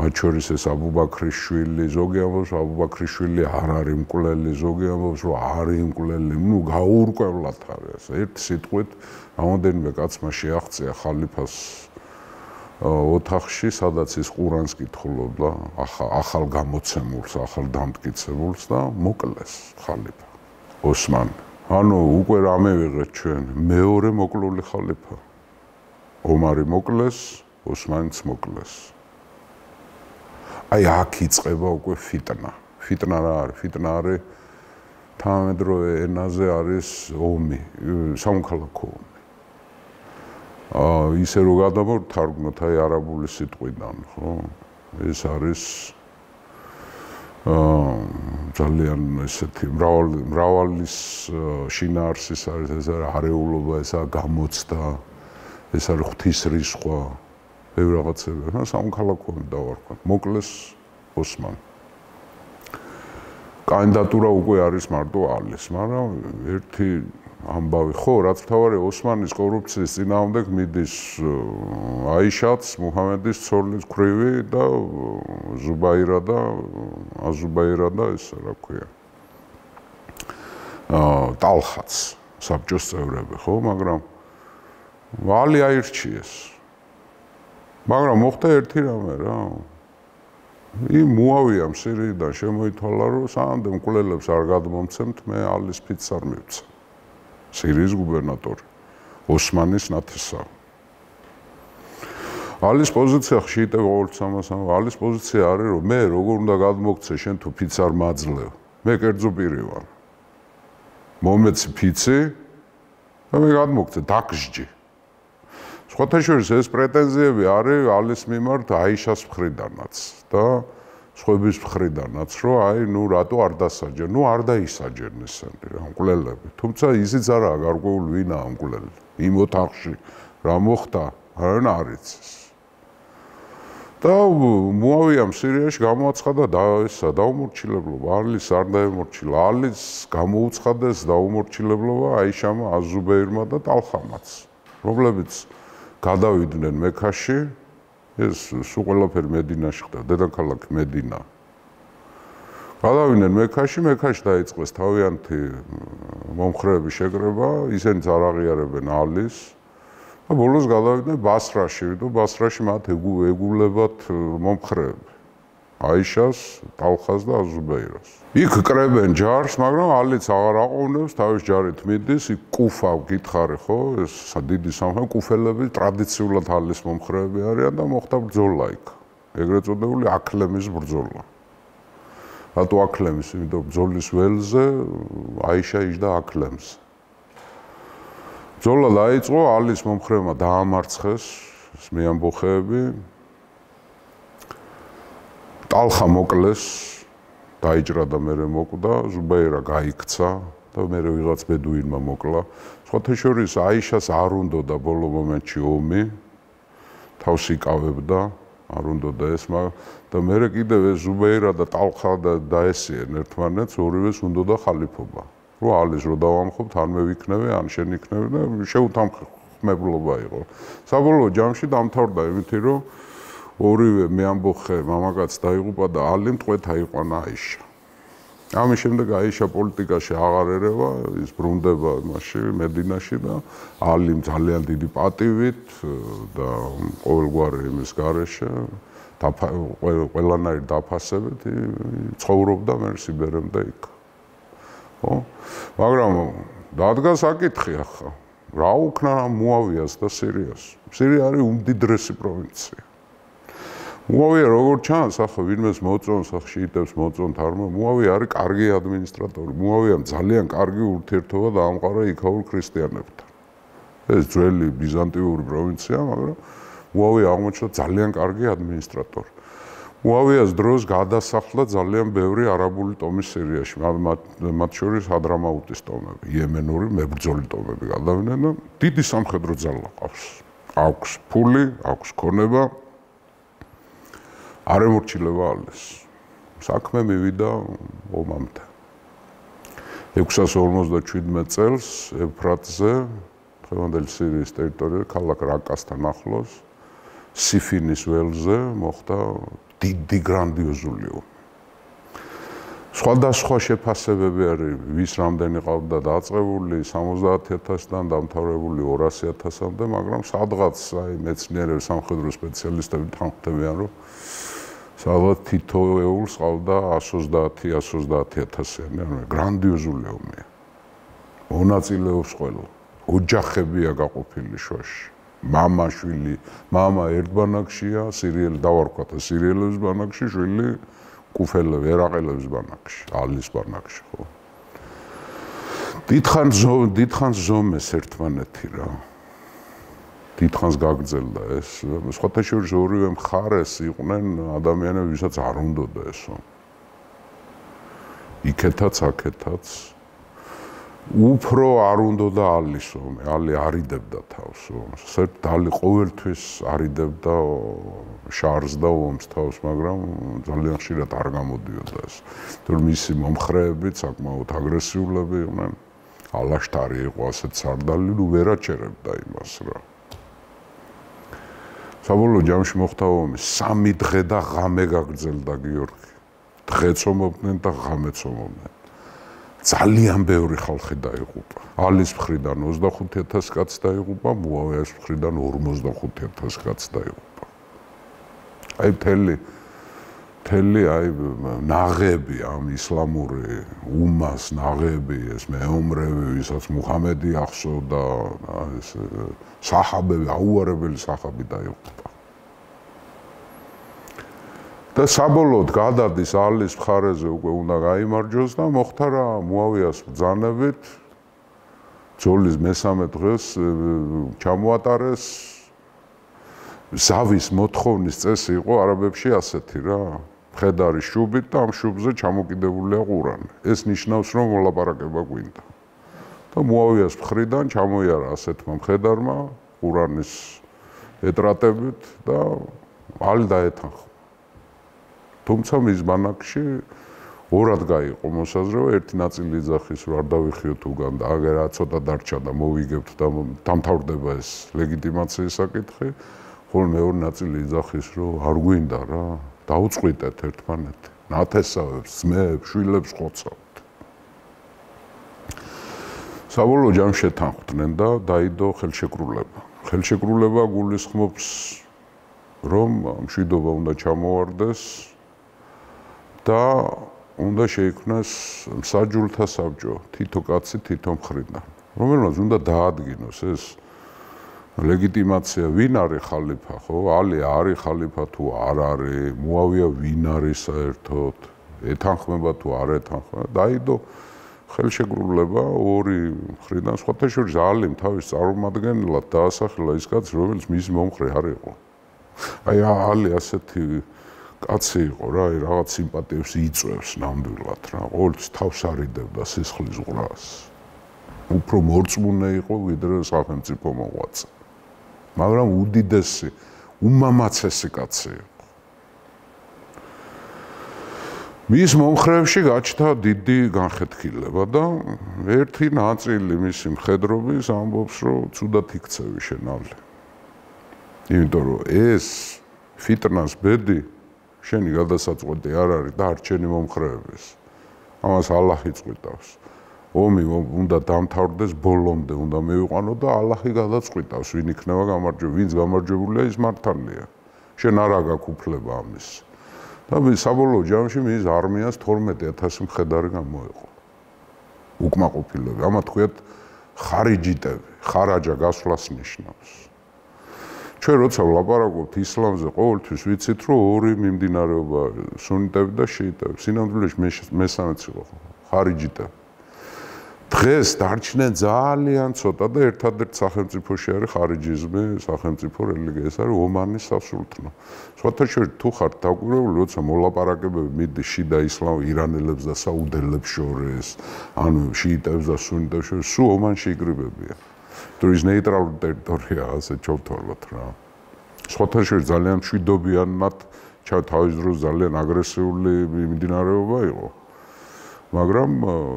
მათ შორის ეს აბუ-ბაქრის შვილი, ზოგი ამბობს, აბუ-ბაქრის შვილი არ არის მკვლელი, ზოგი ამბობს, რომ არის მკვლელი, გაურკვევლად არის. ერთ სიტყვით, რამოდენიმე კაცმა შეაღწია ხალიფას ოთახში, სადაც ის ყურანს კითხულობდა, ახალ გამოცემულს, ახალ დამტკიცებულს და მოკლეს ხალიფა ოსმანი. ანუ უკვე რამე ვიღეთ ჩვენ, მეორე მოკლული ხალიფა. ომარი მოკლეს, ოსმანიც მოკლეს. აი აქ იწყება უკვე ფიტნა. ფიტნა რა არის? ფიტნა არის თანამედროვე ენაზე არის ომი, სამოქალაქო ომი. ისე რომ გადამოვთარგმნოთ აი არაბული სიტყვიდან, ხო? ეს არის ძალიან ესეთი მრავალის შინაარსის არის, ეს არის არეულობა, ესაა გამოცდა, ეს არის ღვთისრისხვა, ბევრი რაღაცები. სამოქალაქო დავარქვათ. მოკლეს ოსმანი. კანდიდატურა უკვე არის მარტო ალის, მაგრამ ერთი ამბავი ხო, რაც მთავარი ოსმანის კორუფციის წინააღმდეგ მიდის აიშაც, მუჰამედის ცოლის ქვრივი და ზუბაირა და აზუბაირა და ეს რა ქვია. ტალხაც, საბჭოს წევრები, ხო, მაგრამ ალი აირჩიეს. მაგრამ მოხდა ერთი რამე რა. იმ მუავიამ სირიიდან შემოითვალა, რომ სანამდე მკვლელებს არ გადმომცემთ, მე ალის ფიცს არ მივცა. სირიის გუბერნატორი, ოსმანის ნათესავი. ალის პოზიცია ხშირად ყოველთვის ამას ამბობს, ალის პოზიცია არის, რომ მე როგორ უნდა გადმოგცე, შენ თუ ფიცს არ მაძლევ, მე კერძო პირი ვარ. მომეცი ფიცი და მე გადმოგცე, დაგსჯი. სხვათა შორის ეს პრეტენზიები არის ალის მიმართ აიშას მხრიდანაც და სხვების მხრიდანაც, რომ აი, რატო არ დასაჯენ? არ დაისაჯენ ესენი რა მკვლელები. თუმცა ისიც არაა გარკვეული ვინაა მკვლელი. იმ ოთახში რა მოხდა? არავინ არ იცის. და მუავიამ სირიაში გამოაცხადა დაუმორჩილებლობა, ალის არ დაემორჩილა, ალის გამოუცხადეს დაუმორჩილებლობა აიშამა აზუბეირმა და ტალხამაც, რომლებიც გადავიდნენ მექაში, ეს სულ ყველაფერი მედინაში ხდა, დედაქალაქი მედინა. გადავიდნენ მექაში დაიწყეს თავიანთი მომხრეების შეკრება, ისინიც არ აღიარებენ ალის. და ბოლოს გადავიდნენ ბასრაში, და ბასრაში მათ ეგულებათ მომხრეები. აიშას, ტალხას და აზუბეირას. იქ კრებენ ჯარს, მაგრამ ალიც აღარ აყოვნებს, თავის ჯარით მიდის, იქ კუფა გითხარი, ხო? ეს დიდი სამხედრო კუფელები ტრადიციულად ალის მომხრეები არიან და მოხდა ბრძოლა იქ. ეგრეთ წოდებული აკლემის ბრძოლა. რატო აკლემის? იმიტომ ბრძოლის ველზე აიშა იჯდა აკლემს. ბრძოლა დაიწყო, ალის მომხრეებმა დაამარცხეს მეამბოხეები. ტალხა მოკლეს, დაიჭრა და მერე მოკვდა, ზუბეირა გაიქცა და მერე ვიღაც ბედუინმა მოკლა. სხვათა შორის აიშას არ უნდოდა ბოლო მომენტში ომი, თავს იკავებდა, არ უნდოდა ეს, და მერე კიდევ ეს ზუბეირა და ტალხა დაესიენ ერთმანეთს, ორივეს უნდოდა ხალიფობა. რომ ალის რო დავამხობთ, ან მე ვიქნები, ან შენ იქნები და შეუთანხმებლობა იყო. საბოლოო ჯამში დამთავრდა იმით, რომ ორივე მეამბოხე მამაკაც დაიღუპა და ალი მტყვეთ აიყვანა აიშა. ამის შემდეგ აიშა პოლიტიკაში აღარ ერევა, ის ბრუნდება მასში მედინაში და ალი ძალიან დიდი პატივით და ყოველგვარი იმის გარეშე ყველანაირ დაფასებით ცხოვრობდა მე სიბერემდე იქ. ხო? მაგრამ დადგა საკითხი ახლა, რა უქნა მუავიას და სირიას? სირია არის უმდიდრესი პროვინცია. მუავია როგორც ჩანს, ახლა ვინმეს მოწონს, ახლა შეიტევს მოწონთ არ მუავია არის კარგი ადმინისტრატორი. მუავიამ ძალიან კარგი ურთიერთობა დაამყარა იქაურ ქრისტიანებთან. ეს ძველი ბიზანტიური პროვინცია, მაგრამ მუავია აღმოჩნდა ძალიან კარგი ადმინისტრატორი. მუავიას დროს გადასახლა ძალიან ბევრი არაბული ტომი სირიაში, მათ შორის ჰადრამაუტის ტომები, იემენური მებრძოლი ტომები გადავიდნენ და დიდი სამხედრო ძალა ყავს. აქვს ფული, აქვს ქონება. არ ემორჩილება ალის. საქმე მივიდა ომამდე. 657 წელს ეფრატზე, დღევანდელი სირიის ტერიტორიაზე, ქალაქ რაკასთან ახლოს, სიფინის ველზე მოხდა დიდი გრანდიოზული ომი. სხვადასხვა შეფასებები არის, ვის რამდენი ყავდა დაწყებული 70,000-დან დამთავრებული 200,000-მდე, მაგრამ სადღაც აი მეცნიერები, სამხედრო სპეციალისტები თანხმდებიან, რომ სადღაც თითოეულს ყავდა 130,000-130,000-იანი, ანუ გრანდიოზული ომია. მონაწილეობს ყველა. ოჯახებია გაყოფილი შუაში. მამა ერთ ბანაკშია, სირიელი დავარქვათ სირიელების ბანაკში, შვილი კუფელები, ერაყელების ბანაკში, ალის ბანაკში, ხო. დიდხანს ზომეს ერთმანეთი რა. დიდხანს გაგრძელდა ეს. სხვათა შორის ორივე მხარეს იყვნენ ადამიანები, ვისაც არ უნდოდა ეს ომი. იქეთაც, აქეთაც. უფრო არ უნდოდა ალის ომი, ალი არიდებდა თავს ომს. საერთოდ ალი ყოველთვის არიდებდა შარს და ომს თავს, მაგრამ ძალიან ხშირად არ გამოდიოდა ეს. თუმცა მისი მომხრეებიც საკმაოდ აგრესიულები იყვნენ. ალაშტარი იყო ასეთ სარდალი, ნუ ვერ აჩერებდა იმას რა. საბოლოო ჯამში მოხდა ომი, 3 დღე და ღამე გაგრძელდა გიორგი. დღეც ომობდნენ და ღამეც ომობდნენ. ძალიან ბევრი ხალხი დაიღუპა. ალის მხრიდან 25,000 კაცი დაიღუპა, მუავიას მხრიდან 45,000 კაცი დაიღუპა. აი მთელი აი ნაღები ამ ისლამური უმას ნაღები, ეს მეომრები, ვისაც მუჰამედი ახსოვდა, ეს საჰაბები, აუარებელი საჰაბი დაიღუპა. და საბოლოოდ გადადის ალის მხარეზე უკვე უნდა გაიმარჯვოს და მოხდა რა მუავიას ბრძანებით ბრძოლის მესამე დღეს ჩამოატარეს ზავის მოთხოვნის წესი იყო არაბებში ასეთი რა მხედარი შუბით და ამ შუბზე ჩამოკიდებულია ყურანი ეს ნიშნავს რომ მოლაპარაკება გვინდა და მუავიას მხრიდან ჩამოიარა ასეთმა მხედარმა ყურანის ეტრატებით და ალი დაეთანხმა. თუმცა მის ბანაკში ორად გაიყო მოსაზრება, ერთი ნაწილი იძახის, რომ არ დავიხიოთ უგან და აგერ ცოტა დარჩა და მოვიგებთ და დამთავრდება ეს ლეგიტიმაციის საკითხი, ხოლო მეორე ნაწილი იძახის, რომ არ გვინდა რა, დაუწყვიტეთ ერთმანეთი, ნათესავებს, ძმებს, შვილებს ხოცავთ. საბოლოო ჯამში შეთანხმდნენ და დაიდო ხელშეკრულება. ხელშეკრულება გულისხმობს, რომ მშვიდობა უნდა ჩამოვარდეს და უნდა შეიქმნას მსაჯულთა საბჭო, თითო კაცი თითო მხრიდან, რომელმაც უნდა დაადგინოს ეს ლეგიტიმაცია, ვინ არის ხალიფა, ხო? ალი არის ხალიფა თუ არ არის, მუავია ვინ არის საერთოდ, ეთანხმება თუ არ ეთანხმება, დაიდო ხელშეკრულება ორი მხრიდან, სხვათა შორის ალიმ თავის წარმომადგენლად დაასახელა ის კაცი, რომელიც მის მომხრე არ იყო. აი ალი ასეთი კაცი იყო რა, რაღაც სიმპათიებს იწვევს ნამდვილად რა, ყოველთვის თავს არიდებდა სისხლის ყრას. უფრო მორწმუნე იყო ვიდრე სახელმწიფო მოღვაწე. მაგრამ უდიდესი, უმამაცესი კაცი იყო. მის მომხრეებში გაჩნდა დიდი განხეთქილება და ერთი ნაწილი მისი მხედრობის ამბობს, რომ ცუდად იქცევი შენ ალი. იმიტომ რომ ეს ფიტნას ბედი შენი გადასაწყვეტი არ არის და არ ჩენი მომხრეების. ამას ალაჰი წყვიტავს. ომი უნდა დამთავრდეს ბოლომდე, უნდა მივიყვანო და ალაჰი გადაწყვიტავს, ვინ იქნება გამარჯვებული, ვინც გამარჯვებულია, ის მართალია. შენ არ აქვს უფლება ამის. და საბოლოო ჯამში მის არმიას 12,000 მხედარი გამოეყო. უკმაყოფილები. ამათ თქვიათ ხარიჯიტები, ხარაჯა გასვლას ნიშნავს. ჩვენ როცა ვლაპარაკობთ ისლამზე, ყოველთვის ვიცით, რომ ორი მიმდინარეობა სუნიტები და შიიტები. სინამდვილეში მესამეც იყო ხარიჯიტები. დღეს დარჩნენ ძალიან ცოტა და ერთადერთ სახელმწიფოში არის ხარიჯიზმი, სახელმწიფო რელიგია, ეს არის ომანის სასულთნო. სხვათა შორის თუ ხართ დაკვირვებული, როცა მოლაპარაკებები მიდის შიდა ისლამ ირანელებს და საუდელებს შორის, ანუ შიიტებს და სუნიტებს შორის, სულ ომანში იგრიბებიან. თუ ის ნეიტრალური ტერიტორიაა, ასე ჩავთვალოთ რა. სხვათა შორის ძალიან მშვიდობიანად, თავის დროს ძალიან აგრესიული მიმდინარეობა იყო. მაგრამ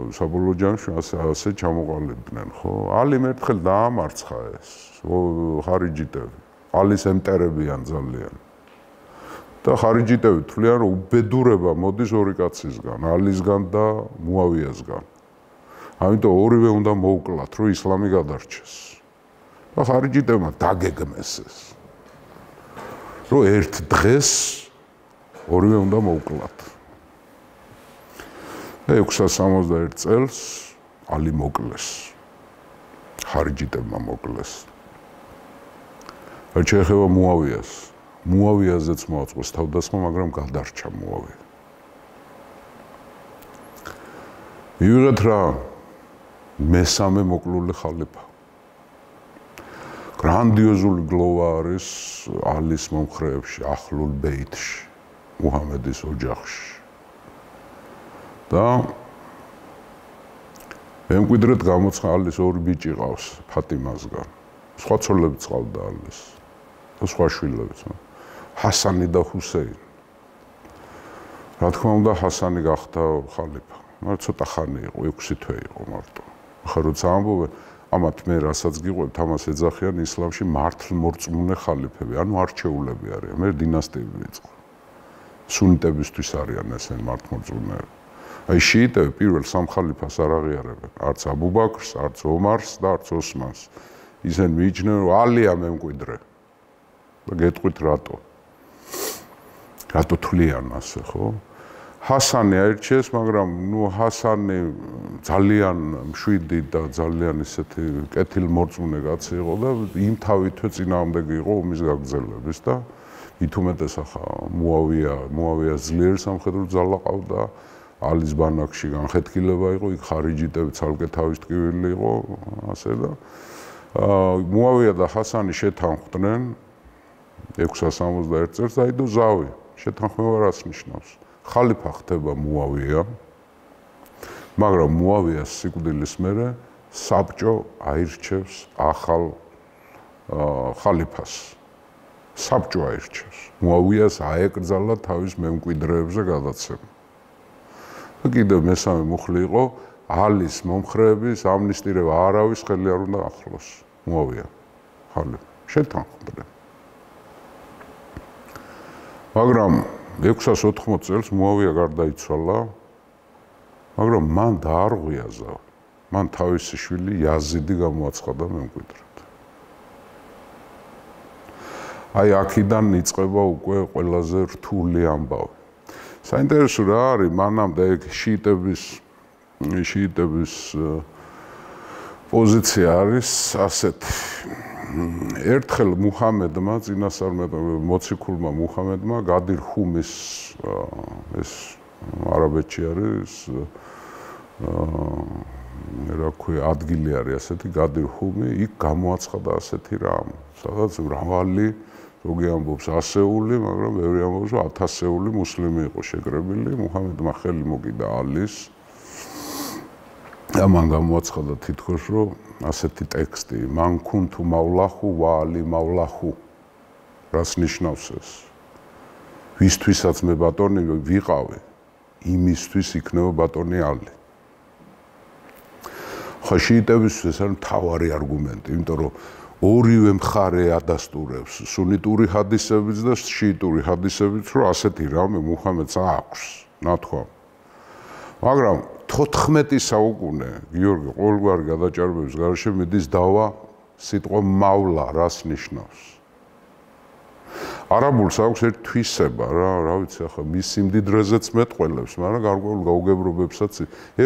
საბოლოო ჯამში ასე ჩამოყალიბდნენ, ხო? ალიმ ერთხელ დაამარცხა ეს ხარიჯიტები. ალის ემტერებიან ძალიან. და ხარიჯიტები თვლიან, რომ უბედურება მოდის ორი კაცისგან, ალისგან და მუავიასგან. ამიტომ ორივე უნდა მოუკლათ, რომ ისლამი გადარჩეს. და ხარიჯიტებმა დაგეგმეს ეს. რომ ერთ დღეს ორივე უნდა მოუკლათ. 661 წელს ალი მოკლეს. ხარიჯიტებმა მოკლეს. რაც შეეხება მუავიას, მუავიაზეც მოაწყოს თავდასხმა, მაგრამ გადარჩა მუავია. მივიღეთ რა მესამე მოკლული ხალიფა. გრანდიოზული გლოვა არის ალის მომხრეებში, ახლულ ბეითში, მუჰამედის ოჯახში. და მემკვიდრედ გამოცხა ალის ორი ბიჭი ყავს ფატიმასგან. სხვა ცოლები წყავდა ალის და სხვა შვილებიც. ჰასანი და ჰუსეინი. რა თქმა უნდა, ჰასანი გახდა ხალიფა. მაგრამ ცოტა ხანი იყო, 6 თვე იყო მარტო. ახლა როცა ამბობენ, ამათ მე რასაც გიყვებთ, ამას ეძახიან ისლამში მართლმორწმუნე ხალიფები, ანუ არჩეულები არიან. მე დინასტიები ვიწყო. სუნიტებისთვის არიან ესენ მართლმორწმუნეები. აი შიიტები პირველ სამ ხალიფას არ აღიარებენ, არც აბუ ბაქრს, არც ომარს და არც ოსმანს. ისინი მიიჩნევენ, რომ ალია მემკვიდრე. და გეტყვით რატო? რატო თვლიან ასე, ხო? ჰასანი აირჩიეს, მაგრამ ჰასანი ძალიან მშვიდი და ძალიან ისეთი კეთილმორწმუნე კაცი იყო და იმ თავითვე წინააღმდეგი იყო ომის გაგრძელების და მით უმეტეს ახლა მუავია ძლიერი სამხედრო ძალა ყავდა, ალის ბანაკში განხეთქილება იყო, იქ ხარიჯიტები ცალკე თავის ტკივილი იყო, ასე და მუავია და ჰასანი შეთანხმდნენ 661 წელს დაიდო ზავი. შეთანხმება რას ნიშნავს? ხალიფა ხდება მუავია, მაგრამ მუავიას სიკვდილის მერე საბჭო აირჩევს ახალ ხალიფას. საბჭო აირჩევს. მუავიას აეკრძალა თავის მემკვიდრეებზე გადაცემა. და კიდევ მესამე მუხლი იყო ალის მომხრეების ამნისტირება არავის ხელი არ უნდა ახლოს. მუავია ხალიფა შეთანხმდნენ. მაგრამ 680 წელს მუავია გარდაიცვალა, მაგრამ მან დაარღვიაზა, მან თავისი შვილი იაზიდი გამოაცხადა მემკვიდრედ. აი აქედან იწყება უკვე ყველაზე რთული ამბავი. საინტერესო რა არის, მანამდე შიიტების პოზიცია არის ასეთი. ერთხელ მუჰამედმა, წინასწარმეტყველმა მოციქულმა მუჰამედმა გადირ ხუმის ეს არაბეთში არის რა ქვია ადგილი არის ასეთი გადირ ხუმი, იქ გამოაცხადა ასეთი რამ, სადაც მრავალი ზოგი ამბობს 100-ული, მაგრამ ბევრი ამბობს 1000-ული მუსლიმი იყო შეკრებილი, მუჰამედმა ხელი მოკიდა ალის და მან გამოაცხადა თითქოს რომ ასეთი ტექსტი მან ქუნთუ მავლახუ ვა ალი მავლახუ რას ნიშნავს ეს ვისთვისაც მე ბატონი ვიყავი იმისთვის იქნება ბატონი ალი ხო შიიტებისთვის ეს არის მთავარი არგუმენტი იმიტომ რომ ორივე მხარე ადასტურებს სუნიტური ჰადისებიც და შიიტური ჰადისებიც რომ ასეთი რამე მუჰამედს აქვს ნათქვა მაგრამ 14 საუკუნე გიორგი ყოველგვარი გადაჭარბების გარეშე მიდის დავა სიტყვა მავლა რას ნიშნავს არაბულს აქვს ერთ თვისება რა ვიცი ახლა მის სიმდიდრეზეც მეტყველებს მაგრამ გარკვეულ გაუგებრობებსაც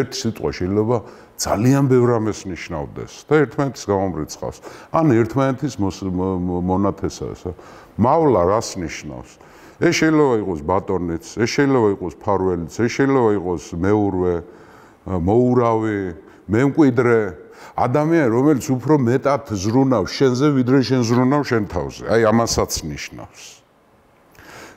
ერთი სიტყვა შეიძლება ძალიან ბევრ რამეს ნიშნავდეს და ერთმანეთის გამომრიცხავს ან ერთმანეთის მონათესაა მავლა რას ნიშნავს ეს შეიძლება იყოს ბატონიც ეს შეიძლება იყოს ფარველიც ეს შეიძლება იყოს მეურვე მოურავი, მემკვიდრე, ადამიანი, რომელიც უფრო მეტად ზრუნავს შენზე, ვიდრე შენ ზრუნავ შენ თავზე. აი, ამასაც ნიშნავს.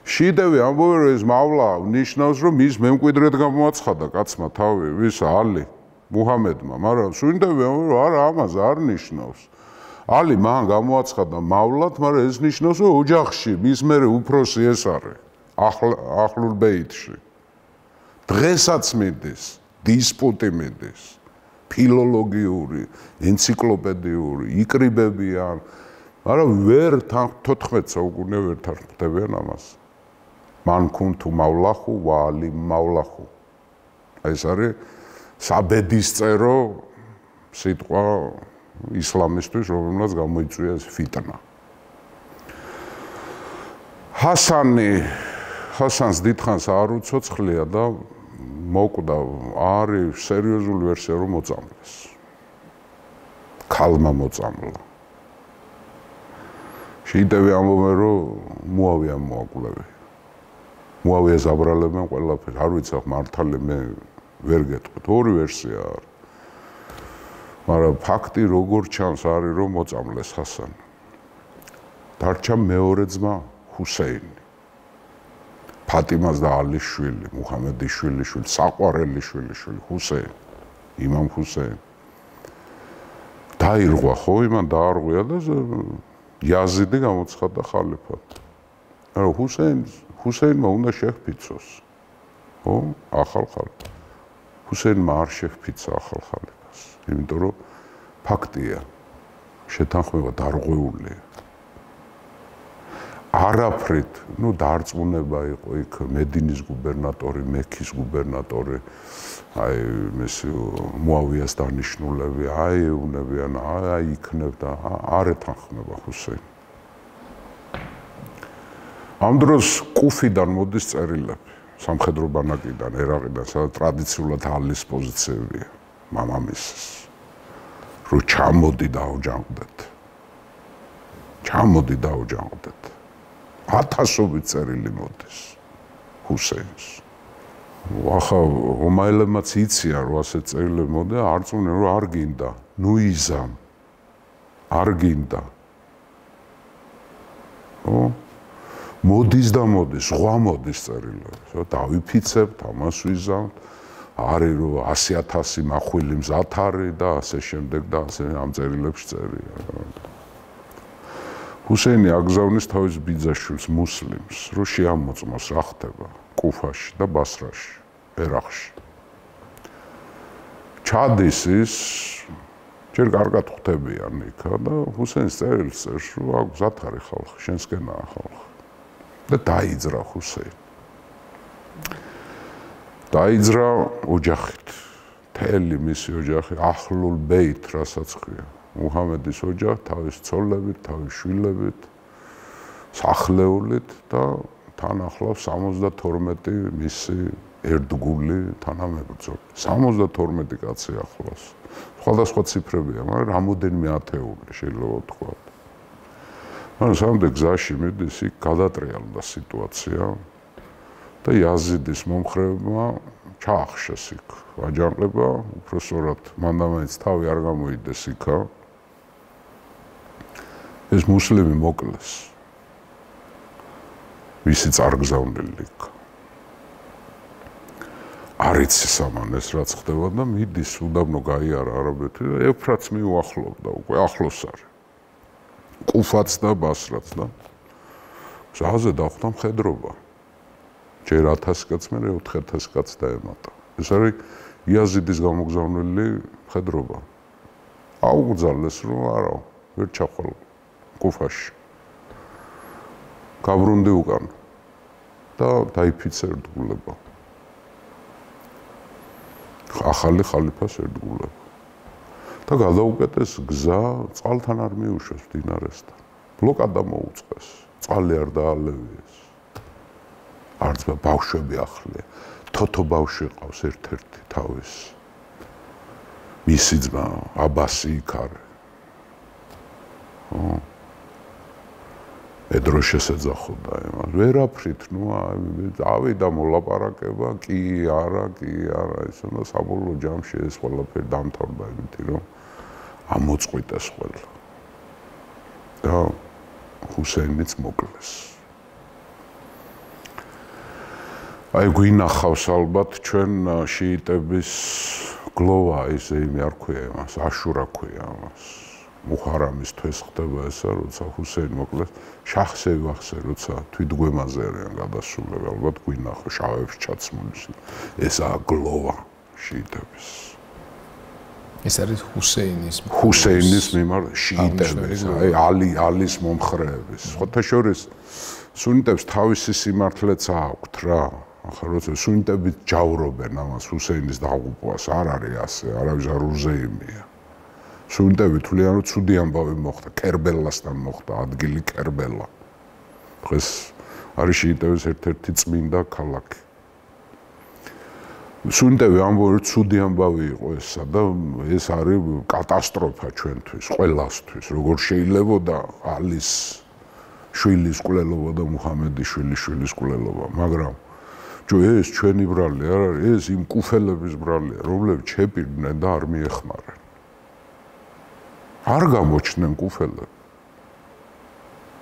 შიიტები ამბობენ, რომ ეს მავლა ნიშნავს, რომ მის მემკვიდრედ გამოაცხადა კაცმა თავი, ვისა, ალი, მუჰამედმა, მაგრამ სუნიტები ამბობენ, რომ არა, ამას არ ნიშნავს. ალი მან გამოაცხადა მავლად, მაგრამ ეს ნიშნავს, რომ ოჯახში მის მერე უფროსი ეს არის, ახლულ ბეითში. დღესაც მიდის დისპუტი მიდის ფილოლოგიური, ენციკლოპედიური, იკრიბებიან, მაგრამ ვერ 14 საუკუნე ვერ თარგმნებიან ამას. მან ქუნთუ მავლახუ ვა ალი მავლახუ. ეს არის საბედისწერო სიტყვა ისლამისთვის, რომელმაც გამოიწვია ეს ფიტნა. ჰასანს დიდხანს არ უცოცხლია და მოკვდა არის სერიოზული ვერსია რომ მოწამლეს. ქალმა მოწამლა. შიიტები ამბობენ რომ მუავიამ მოაკვლევი. მუავიას აბრალებენ ყველაფერს. არ ვიცი ახ მართალი მე ვერ გეტყვით. ორი ვერსია არის. მაგრამ ფაქტი როგორ ჩანს არის რომ მოწამლეს ჰასანი. დარჩა მეორე ძმა ჰუსეინი. ფატიმას და ალის შვილი, მუჰამედის შვილიშვილი, საყვარელი შვილიშვილი, ჰუსეინი, იმამ ჰუსეინი. დაირღვა ხო, იმან დაარღვია და იაზიდი გამოცხადდა ხალიფად. მაგრამ ჰუსეინმა უნდა შეჰფიცოს. ხო, ახალ ხალიფას. ჰუსეინმა არ შეჰფიცა ახალ ხალიფას, იმიტომ რომ ფაქტია, შეთანხმება დარღვეულია. არაფრით, დარწმუნება იყო იქ მედინის გუბერნატორი, მექის გუბერნატორი, აი მესი მუავიას დანიშნულები, აი ეუნებიან, აი იქნებდა, არ ეთანხმება ჰუსეინი. ამ დროს კუფიდან მოდის წერილები, სამხედრო ბანაკიდან, ერაყიდან, სადაც ტრადიციულად ალის პოზიციებია, მამამისის. რომ ჩამოდი დაოჯანყდეთ. ჩამოდი დაოჯანყდეთ. 1000-ობით წერილი მოდის ჰუსეინს. ახლა რომაელებმაც იციან რომ ასე წერილები მოდი, არ წუნენ რომ არ გინდა, ნუ იზამ. არ გინდა. ო? მოდის და მოდის, ზღვა მოდის წერილები. დავიფიცებთ, ამას ვიზამთ. არის რომ 100,000 მახვილი მზად არის და ასე შემდეგ და ასე ამ წერილებში წერია. ჰუსეინი აგზავნის თავის ბიძაშვილს მუსლიმს, რომ შეამოწმოს რა ხდება კუფაში და ბასრაში, ერაყში. ჩადის ის ჯერ კარგად ხვდებიან იქა და ჰუსეინს წერილს წერს, რომ აქ გზად არის ხალხი, შენსკენაა ხალხი. და დაიძრა ჰუსეინი. დაიძრა ოჯახით. მთელი მისი ოჯახი აჰლულ ბეით, რასაც ქვია. მუჰამედის ოჯახი თავის ცოლებით, თავის შვილებით, სახლეულით და თან ახლავს 72 მისი ერთგული თანამებრძოლი. 72 კაცი ახლავს. სხვადასხვა ციფრებია, მაგრამ რამოდენიმე ათეული შეიძლება ვთქვა. მაგრამ სამდე გზაში მიდის, იქ გადატრიალდა სიტუაცია და იაზიდის მომხრეებმა ჩაახშეს იქ აჯანყება, უпроსორად მანდამაინც თავი არ გამოიდეს იქა. ეს მუსლიმი მოკლეს. ვისი წარგზავნილი იქ. არ იცის ამან ეს რაც ხდება და მიდის უდაბნო გაიარა არაბეთი და ეფრატს მიუახლოვდა უკვე ახლოს არის. კუფაც და ბასრაც და გზაზე დახვდა მხედრობა. ჯერ 1000 კაც, მერე 4000 კაც დაემატა. ეს არის იაზიდის გამოგზავნილი მხედრობა. აუგზავნეს რომ არა, ვერ ჩახვალ კუფაში. გაბრუნდი უკან და დაიფიცა ერთგულება. ახალი ხალიფას ერთგულება. და გადაუკეტეს გზა წყალთან არ მიუშვეს მდინარესთან. ბლოკადა მოუწყეს, წყალი არ დაალევიეს. არც ბავშვები ახლია. თოთო ბავშვი ყავს ერთ-ერთი თავის. მისი ძმა აბასი იქ არის. ედროშეს ეძახოდა იმას. ვერაფრით, ავიდა მოლაპარაკება, კი, არა, ისო და საბოლოო ჯამში ეს ყველაფერი დამთავრდა იმითი, რომ ამოწყვიტეს ყველა. და ჰუსეინიც მოკლეს. აი გვინახავს ალბათ ჩვენ შიიტების გლოვა ისე იმი არ ქვია იმას, აშურა ქვია ამას. მუჰარამის თვეს ხდება ესა, როცა ჰუსეინი მოკლეს, შაჰსევი ვახსე, როცა თვითგვემაზე არიან გადასულები, ალბათ გვინახო შავებს ჩაცმული. ესაა გლოვა შიიტების. ეს არის ჰუსეინის მიმართ შიიტების, აი ალის მომხრეების. ხოთა შორის სუნიტებს თავისი სიმართლეც აქვთ რა. ახლა როცა სუნიტები ჯავრობენ ამას ჰუსეინის დაღუპვას, არ არის ასე, არავის არ უზეიმია. სუნიტები თვლიან, რომ ცუდი ამბავი მოხდა, კერბელასთან მოხდა, ადგილი კერბელა. დღეს არის შიიტების ერთ-ერთი წმინდა ქალაქი. სუნიტები ამბობენ, რომ ცუდი ამბავი იყო ესა და ეს არის კატასტროფა ჩვენთვის, ყველასთვის. როგორ შეიძლებოდა ალის შვილის კვლელობა და მუჰამედის შვილის კვლელობა, მაგრამ ეს ჩვენი ბრალი არ არის, ეს იმ კუფელების ბრალია, რომლებიც შეპირდნენ და არ მიეხმარნენ. არ გამოჩნდნენ კუფელები.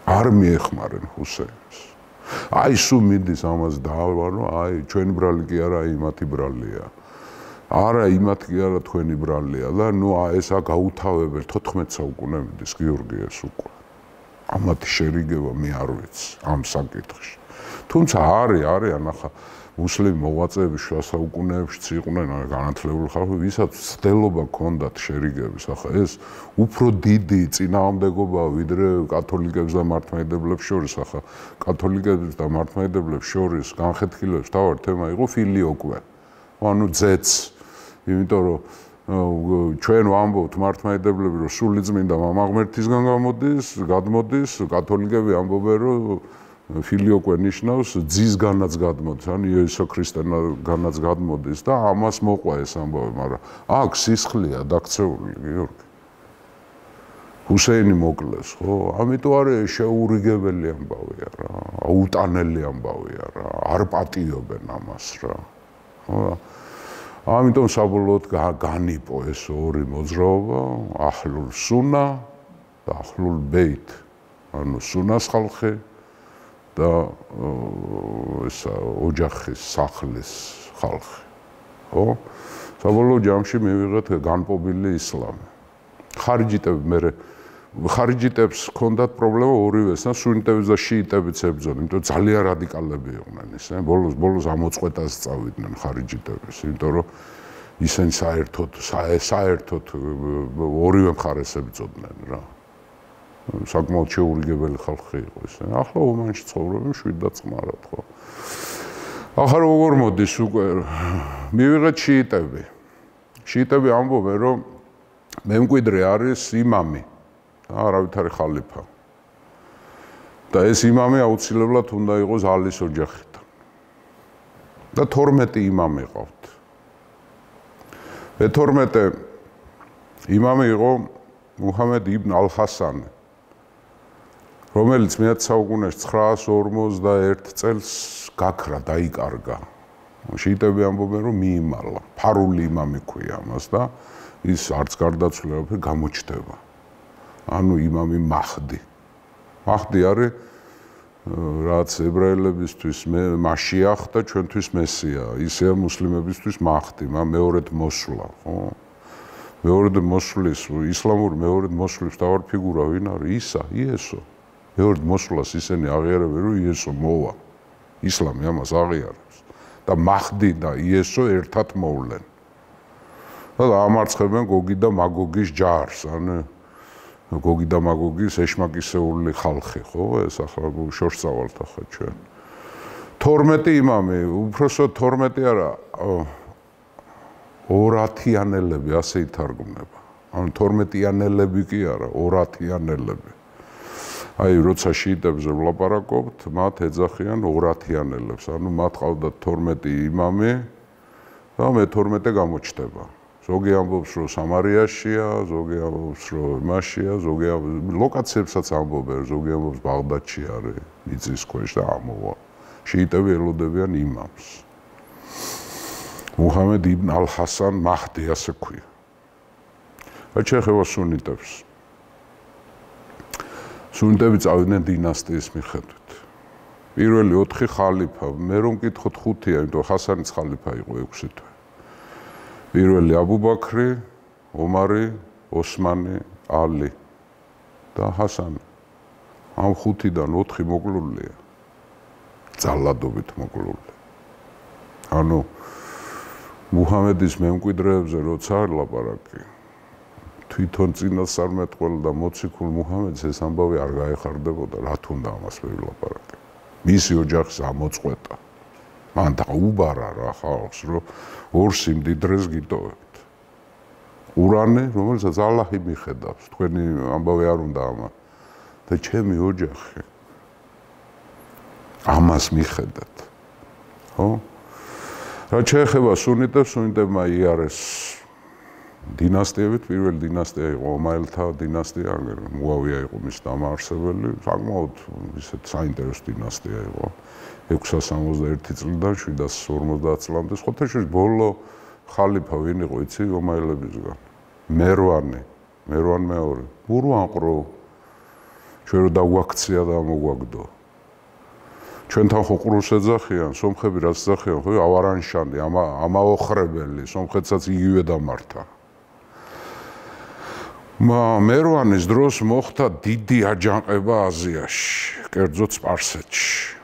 არ მიეხმარენ ჰუსეინს. აი სულ მიდის ამას დაავარო, აი ჩვენი ბრალი კი არა, იმათი ბრალია. არა, იმათი კი არა, თქვენი ბრალია და ესა გაუთავებელ 14 საუკუნე მიდის გიორგიეს უკვე. ამათი შერიგება მე არ ვიცი ამ საკითხში. თუმცა არიან ახლა მუსლიმ მოღვაწეები შუა საუკუნეებშიც იყვნენ განათლებული ხალხი, ვისაც ცდელობა ჰქონდათ შერიგების. ახლა ეს უფრო დიდი წინააღმდეგობა ვიდრე კათოლიკებს და მართლმადიდებლებს შორის. ახლა კათოლიკებს და მართლმადიდებლებს შორის განხეთქილების თავი თემა იყო ფილიოკვე. ანუ ძეც, იმიტომ რომ ჩვენ ვამბობთ მართლმადიდებლები, რომ სულიწმინდა მამა ღმერთისგან გადმოდის, კათოლიკები ამბობენ, რომ ფილიოკვე ნიშნავს ძისგანაც გადმოდის, ან იესო ქრისტესგანაც გადმოდის და ამას მოყვა ეს ამბავი, მაგრამ აქ სისხლია დაქცეული, გიორგი. ჰუსეინი მოკლეს, ხო? ამიტომ არის შეურიგებელი ამბავია რა, აუტანელი ამბავია რა, არ პატიობენ ამას რა. ხო? ამიტომ საბოლოოდ განიპო ეს ორი მოძრაობა, აჰლულ სუნა და აჰლულ ბეით, ანუ სუნას ხალხი და ესა ოჯახის სახლის ხალხი. ხო? საბოლოო ჯამში მივიღეთ განპობილი ისლამი. ხარიჯიტები მერე ხარიჯიტებს ჰქონდათ პრობლემა ორივეს და სუნიტებიც და შიიტებიც ებრძოდნენ, იმიტომ ძალიან რადიკალები იყვნენ ისე. ბოლოს ამოწყვეტას წავიდნენ ხარიჯიტებს, იმიტომ რომ ისინი საერთოდ ორივე მხარეს ებრძოდნენ რა. საკმაოდ შეურიგებელი ხალხი იყო ისე. ახლა ომანში ცხოვრობენ 7-9-რად ხო. ახლა როგორ მოდის უკვე მივიღეთ შიიტები. შიიტები ამბობენ რომ მემკვიდრე არის იმამი. არავითარი ხალიფა. და ეს იმამი აუცილებლად უნდა იყოს ალის ოჯახიდან. და 12 იმამი ყავთ. მე-12 იმამი იყო მუჰამედ იბნ ალ-ჰასანი, რომელიც მე-10 საუკუნეში 951 წელს გაქრა, დაიკარგა. შიიტები ამბობენ რომ მიიმალა, ფარული იმამი ქვია ამას და ის არც გარდაცვლილა, გამოჩნდება. ანუ იმამი მაჰდი. მაჰდი არის რაც ებრაელებისთვის მაშიახ და ჩვენთვის მესია. ისეა მუსლიმებისთვის მაჰდი, მეორედ მოსვლა, ხო? მეორედ მოსვლის, ისლამურ მეორედ მოსვლის თავარ ფიგურა ვინ არის? ისა, იესო. მეორე მოსვლას ისინი აღიარებენ რომ იესო მოვა. ისლამი ამას აღიარებს. და მაჰდი და იესო ერთად მოვლენ. და ამარცხებენ გოგი და მაგოგის ჯარს, ანუ გოგი და მაგოგის ეშმაკისეული ხალხი, ხო? ეს ახლა შორს წავალთ ახლა ჩვენ. 12 იმამი, უბრალოდ 12 არა, 200-იანელები ასე ითარგმნება. ანუ 12-იანელები კი არა, 200-იანელები. აი, როცა შიიტებზე ვლაპარაკობთ, მათ ეძახიან 200-იანელებს. ანუ მათ ყავდათ 12 იმამი და მე-12 გამოჩნდება. ზოგი ამბობს, რომ სამარიაშია, ზოგი ამბობს, რომ იმაშია, ზოგი ლოკაციებსაც ამბობენ, ზოგი ამბობს ბაღდადში არის, მიწის ქვეშ და ამოვა. შიიტები ელოდებიან იმამს. მუჰამედ იბნ ალ-ჰასან მაჰდი ასე ქვია. რა შეეხება სუნიტებს? სუნიტები წავიდნენ დინასტიის მიხედვით. პირველი 4 ხალიფა, მე რომ მკითხოთ 5-ია, იმიტომ ჰასანის ხალიფა იყო 6 თვე. პირველი აბუ ბაქრი, ომარი, ოსმანი, ალი და ჰასანი. ამ 5-დან 4 მოკლულია. ძალადობით მოკლული. ანუ მუჰამედის მემკვიდრეებზე როცა ლაპარაკი, თვითონ წინასწარმეტყველ და მოციქულ მუჰამედს ეს ამბავი არ გაეხარდებოდა, რა თუნდა ამას ვერ ლაპარაკი. მისი ოჯახის ამოწყვეტა. მან დაუბარა რა ხალხს, რომ ორ სიმდიდრეს გიტოვებთ. ყურანი, რომელსაც ალლაჰი მიხედავს, თქვენი ამბავი არ უნდა ამა. და ჩემი ოჯახი ამას მიხედათ. ხო? რა შეეხება სუნიტებს, სუნიტებმა იარეს დინასტიებით, პირველი დინასტია იყო ომაელთა დინასტია, მუავია იყო მის დამაარსებელი, საკმაოდ ისეთ საინტერესო დინასტია იყო. 661 წლიდან 750 წლამდე. სხვათა შორის ბოლო ხალიფა ვინ იყო, იცი, ომაელებისგან? მერვანი მეორე. ურვანყრო. ჩვენ რო დაგვაქცია და მოგვაგდო. ჩვენთან ხო ყრუს ეძახიან, სომხები რაც ეძახიან, ხო, ავარანშანდი, ამაოხრებელი, სომხეთსაც იგივე დამართა. მერვანის დროს მოხდა დიდი აჯანყება აზიაში, კერძოდ სპარსეთში.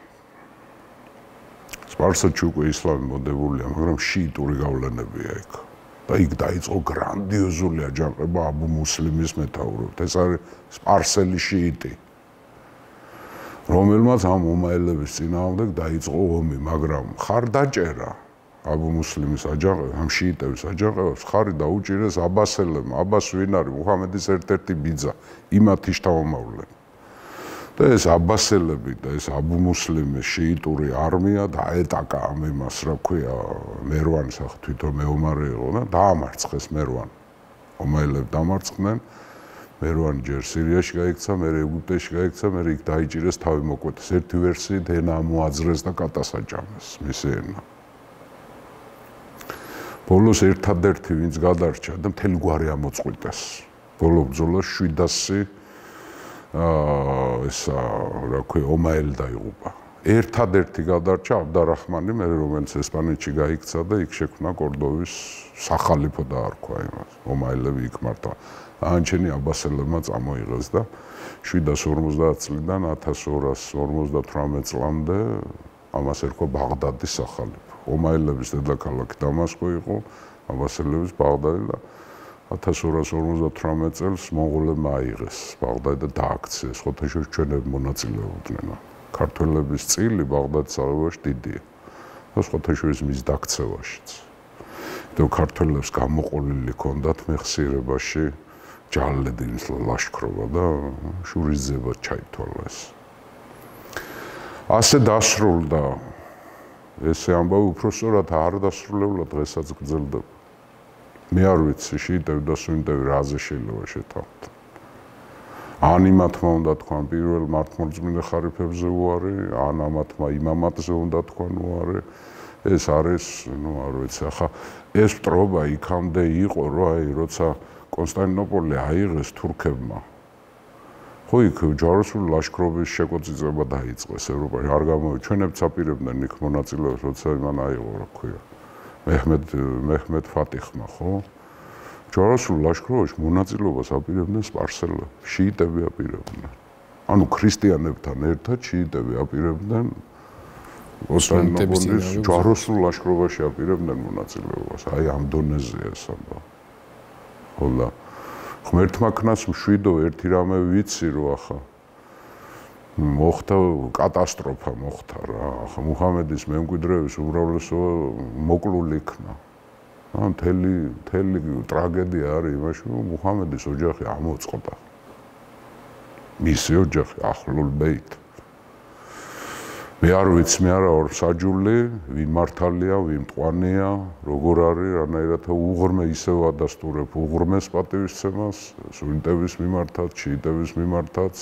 სპარსეთში უკვე ისლამი მოდებულია, მაგრამ შიიტური გავლენებია იქ. და იქ დაიწყო გრანდიოზული აჯანყება აბუ მუსლიმის მეთაურობით. ეს არის სპარსელი შიიტი, რომელმაც ამ ომაელების წინააღმდეგ დაიწყო ომი, მაგრამ ხარ დაჭერა აბუ მუსლიმის აჯანყებას, ამ შიიტების აჯანყებას ხარი დაუჭირეს აბასელებმა. აბას ვინ არის? მუჰამედის ერთ-ერთი ბიძა, იმათი შთამომავლები. და ეს აბასელები და ეს აბუ მუსლიმის შიიტური არმია დაეტაკა ამ იმას, რა ქვია, მერვანს, ახ თვითონ მეომარი იყო და დაამარცხეს მერვანი. ომაელები დამარცხდნენ. მერვანი ჯერ სირიაში გაიქცა, მერე ეგვიპტეში გაიქცა, მერე იქ დაიჭირეს, თავი მოკვეთეს. ერთი ვერსიით ენა ამოაძრეს და კატასაჭამეს მისი ენა. ბოლოს ერთადერთი ვინც გადარჩა და მთელი გვარი ამოწყვიტეს. ბოლო ბრძოლას 700 ესა, რა ქვია, ომაელი დაიღუპა. ერთადერთი გადარჩა აბდარაჰმანი, მე რომელიც ესპანეთში გაიქცა და იქ შექმნა კორდოვის სახალიფო დაარქვა იმას. ომაილები იქ მართა. ანჩენი აბასელებმა წამოიღეს და 750 წლიდან 1258 წლამდე ამას ერქვა ბაღდადის სახალიფო. ომაილების დედაქალაქი დამასკო იყო, აბასელების ბაღდადი და 1258 წელს მონღოლებმა აიღეს ბაღდადი და დააქციეს. ხოთაშორის ჩვენები მონაწილეობდნენ. ქართველების წილი ბაღდადის აღებაში დიდია. და ხოთაშორის მის დაქცევაშიც. და ქართველებს გამოყოლილი ჰქონდათ მეხსიერებაში ჯალედინის ლაშქრობა და შურისძება ჩაითვალა ეს. ასე დასრულდა ესე ამბავი უпроსტად არ დასრულებულა დღესაც გრძელდება. მე არ ვიცი შიიტები და სუნიტები რაზე შეიძლება შეთავოთ. ან იმათმა უნდა თქვან პირველ მართლმორწმუნე ხარიფებზე უარი, ან ამათმა იმამატზე უნდა თქვან უარი. ეს არის, არ ვიცი, ახლა ეს მტრობა იქამდე იყო, რომ აი როცა კონსტანტინოპოლი აიღეს თურქებმა. ხო იქ ჯვაროსნული ლაშქრობის შეკოწიწება დაიწყეს ევროპაში. არ გამოიწვია, ჩვენებიც აპირებდნენ იქ მონაწილეობას, როცა იმან აიღო, რა ქვია. მეჰმედ ფატიხმა, ხო? ჯვაროსნულ ლაშქრობაში მონაწილეობას აპირებდნენ სპარსელები, შიიტები აპირებდნენ. ანუ ქრისტიანებთან ერთად შიიტები აპირებდნენ კონსტანტინოპოლის ჯვაროსნულ ლაშქრობაში აპირებდნენ მონაწილეობას. აი ამ დონეზეა ეს ამბავი. ხო და ღმერთმა ქნას მშვიდო ერთი რამე ვიცი რომ ახლა მოხდა კატასტროფა მოხდა რა. ახლა მუჰამედის მემკვიდრეების უმრავლესობა მოკლული იქნა. მთელი ტრაგედია არის იმაში, რომ მუჰამედის ოჯახი ამოწყდა. მისი ოჯახი ახლულ ბეით. მე არ ვიცი, მე არა ვარ საჯული, ვინ მართალია, ვინ მტყვანია, როგორ არის, რანაირად უღრმე ისევ ადასტურებ უღრმეს პატივისცემას, სუნიტების მიმართაც, შიიტების მიმართაც.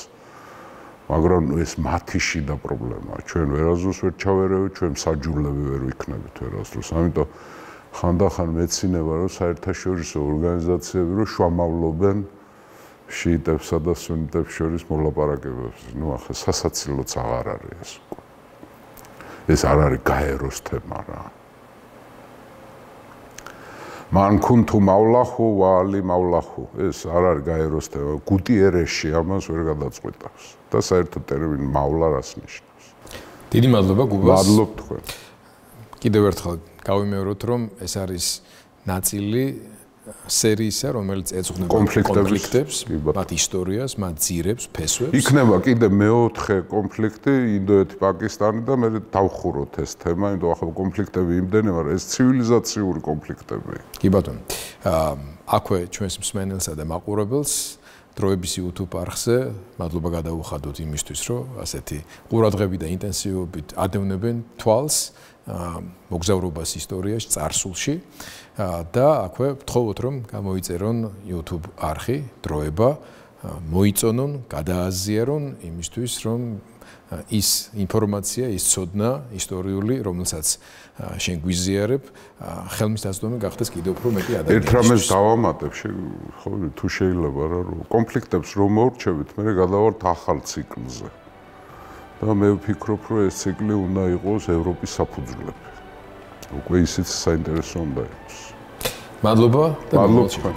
მაგრამ ეს მათი შიდა პრობლემაა. ჩვენ ვერაზოს ვერ ჩავერევით, ჩვენ საჯულები ვერ ვიქნებით ვერაზოს. ამიტომ ხანდახან მეცინება, რომ საერთაშორისო ორგანიზაციები რომ შუამავლობენ შიიტებსა და სუნიტებს შორის მოლაპარაკებებს. ახლა სასაცილოც აღარ არის ეს. ეს არ არის გაეროს თემა რა. მან ქუნთუ მავლახუ ვალი მავლახუ. ეს არ არის გაეროს თემა. გუტიერეში ამას ვერ გადაწყვეტავს. და საერთოდ ტერმინი მავლა რას ნიშნავს? დიდი მადლობა გუბას. მადლობ თქვენ. კიდევ ერთხელ გავიმეოროთ, რომ ეს არის ნაწილი სერიისა, რომელიც ეძღვნება კონფლიქტებს, მათ ისტორიას, მათ ძირებს, ფესვებს. იქნება კიდე მეოთხე კონფლიქტი ინდოეთ-პაკისტანი და მე დავხუროთ ეს თემა, იმიტომ ახლა კონფლიქტები იმდენი, მაგრამ ეს ცივილიზაციური კონფლიქტები. კი ბატონო. აქვე ჩვენს მსმენელსა და მაყურებელს დროების YouTube არხზე მადლობა გადაუხადოთ იმისთვის, რომ ასეთი ყურადღებით და ინტენსივობით ადევნებენ თვალს მოგზაურობას ისტორიაში, წარსულში და აქვე ვთხოვოთ, რომ გამოიწერონ YouTube არხი, დროება, მოიწონონ, გადააზიარონ იმისთვის, რომ ის ინფორმაცია, ის ცოდნა ისტორიული, რომელსაც შენ გვიზიარებ, ხელმისაწვდომი გახდეს კიდევ უფრო მეტი ადამიანისთვის. ერთ რამეს დავამატებ, ხო, თუ შეიძლება რა, რომ კონფლიქტებს რომ მოვრჩევით, მე გადავართ ახალ ციკლზე. და მე ვფიქრობ, რომ ეს ციკლი უნდა იყოს ევროპის საფუძვლები. უკვე ისიც საინტერესო უნდა იყოს. მადლობა და მადლობა.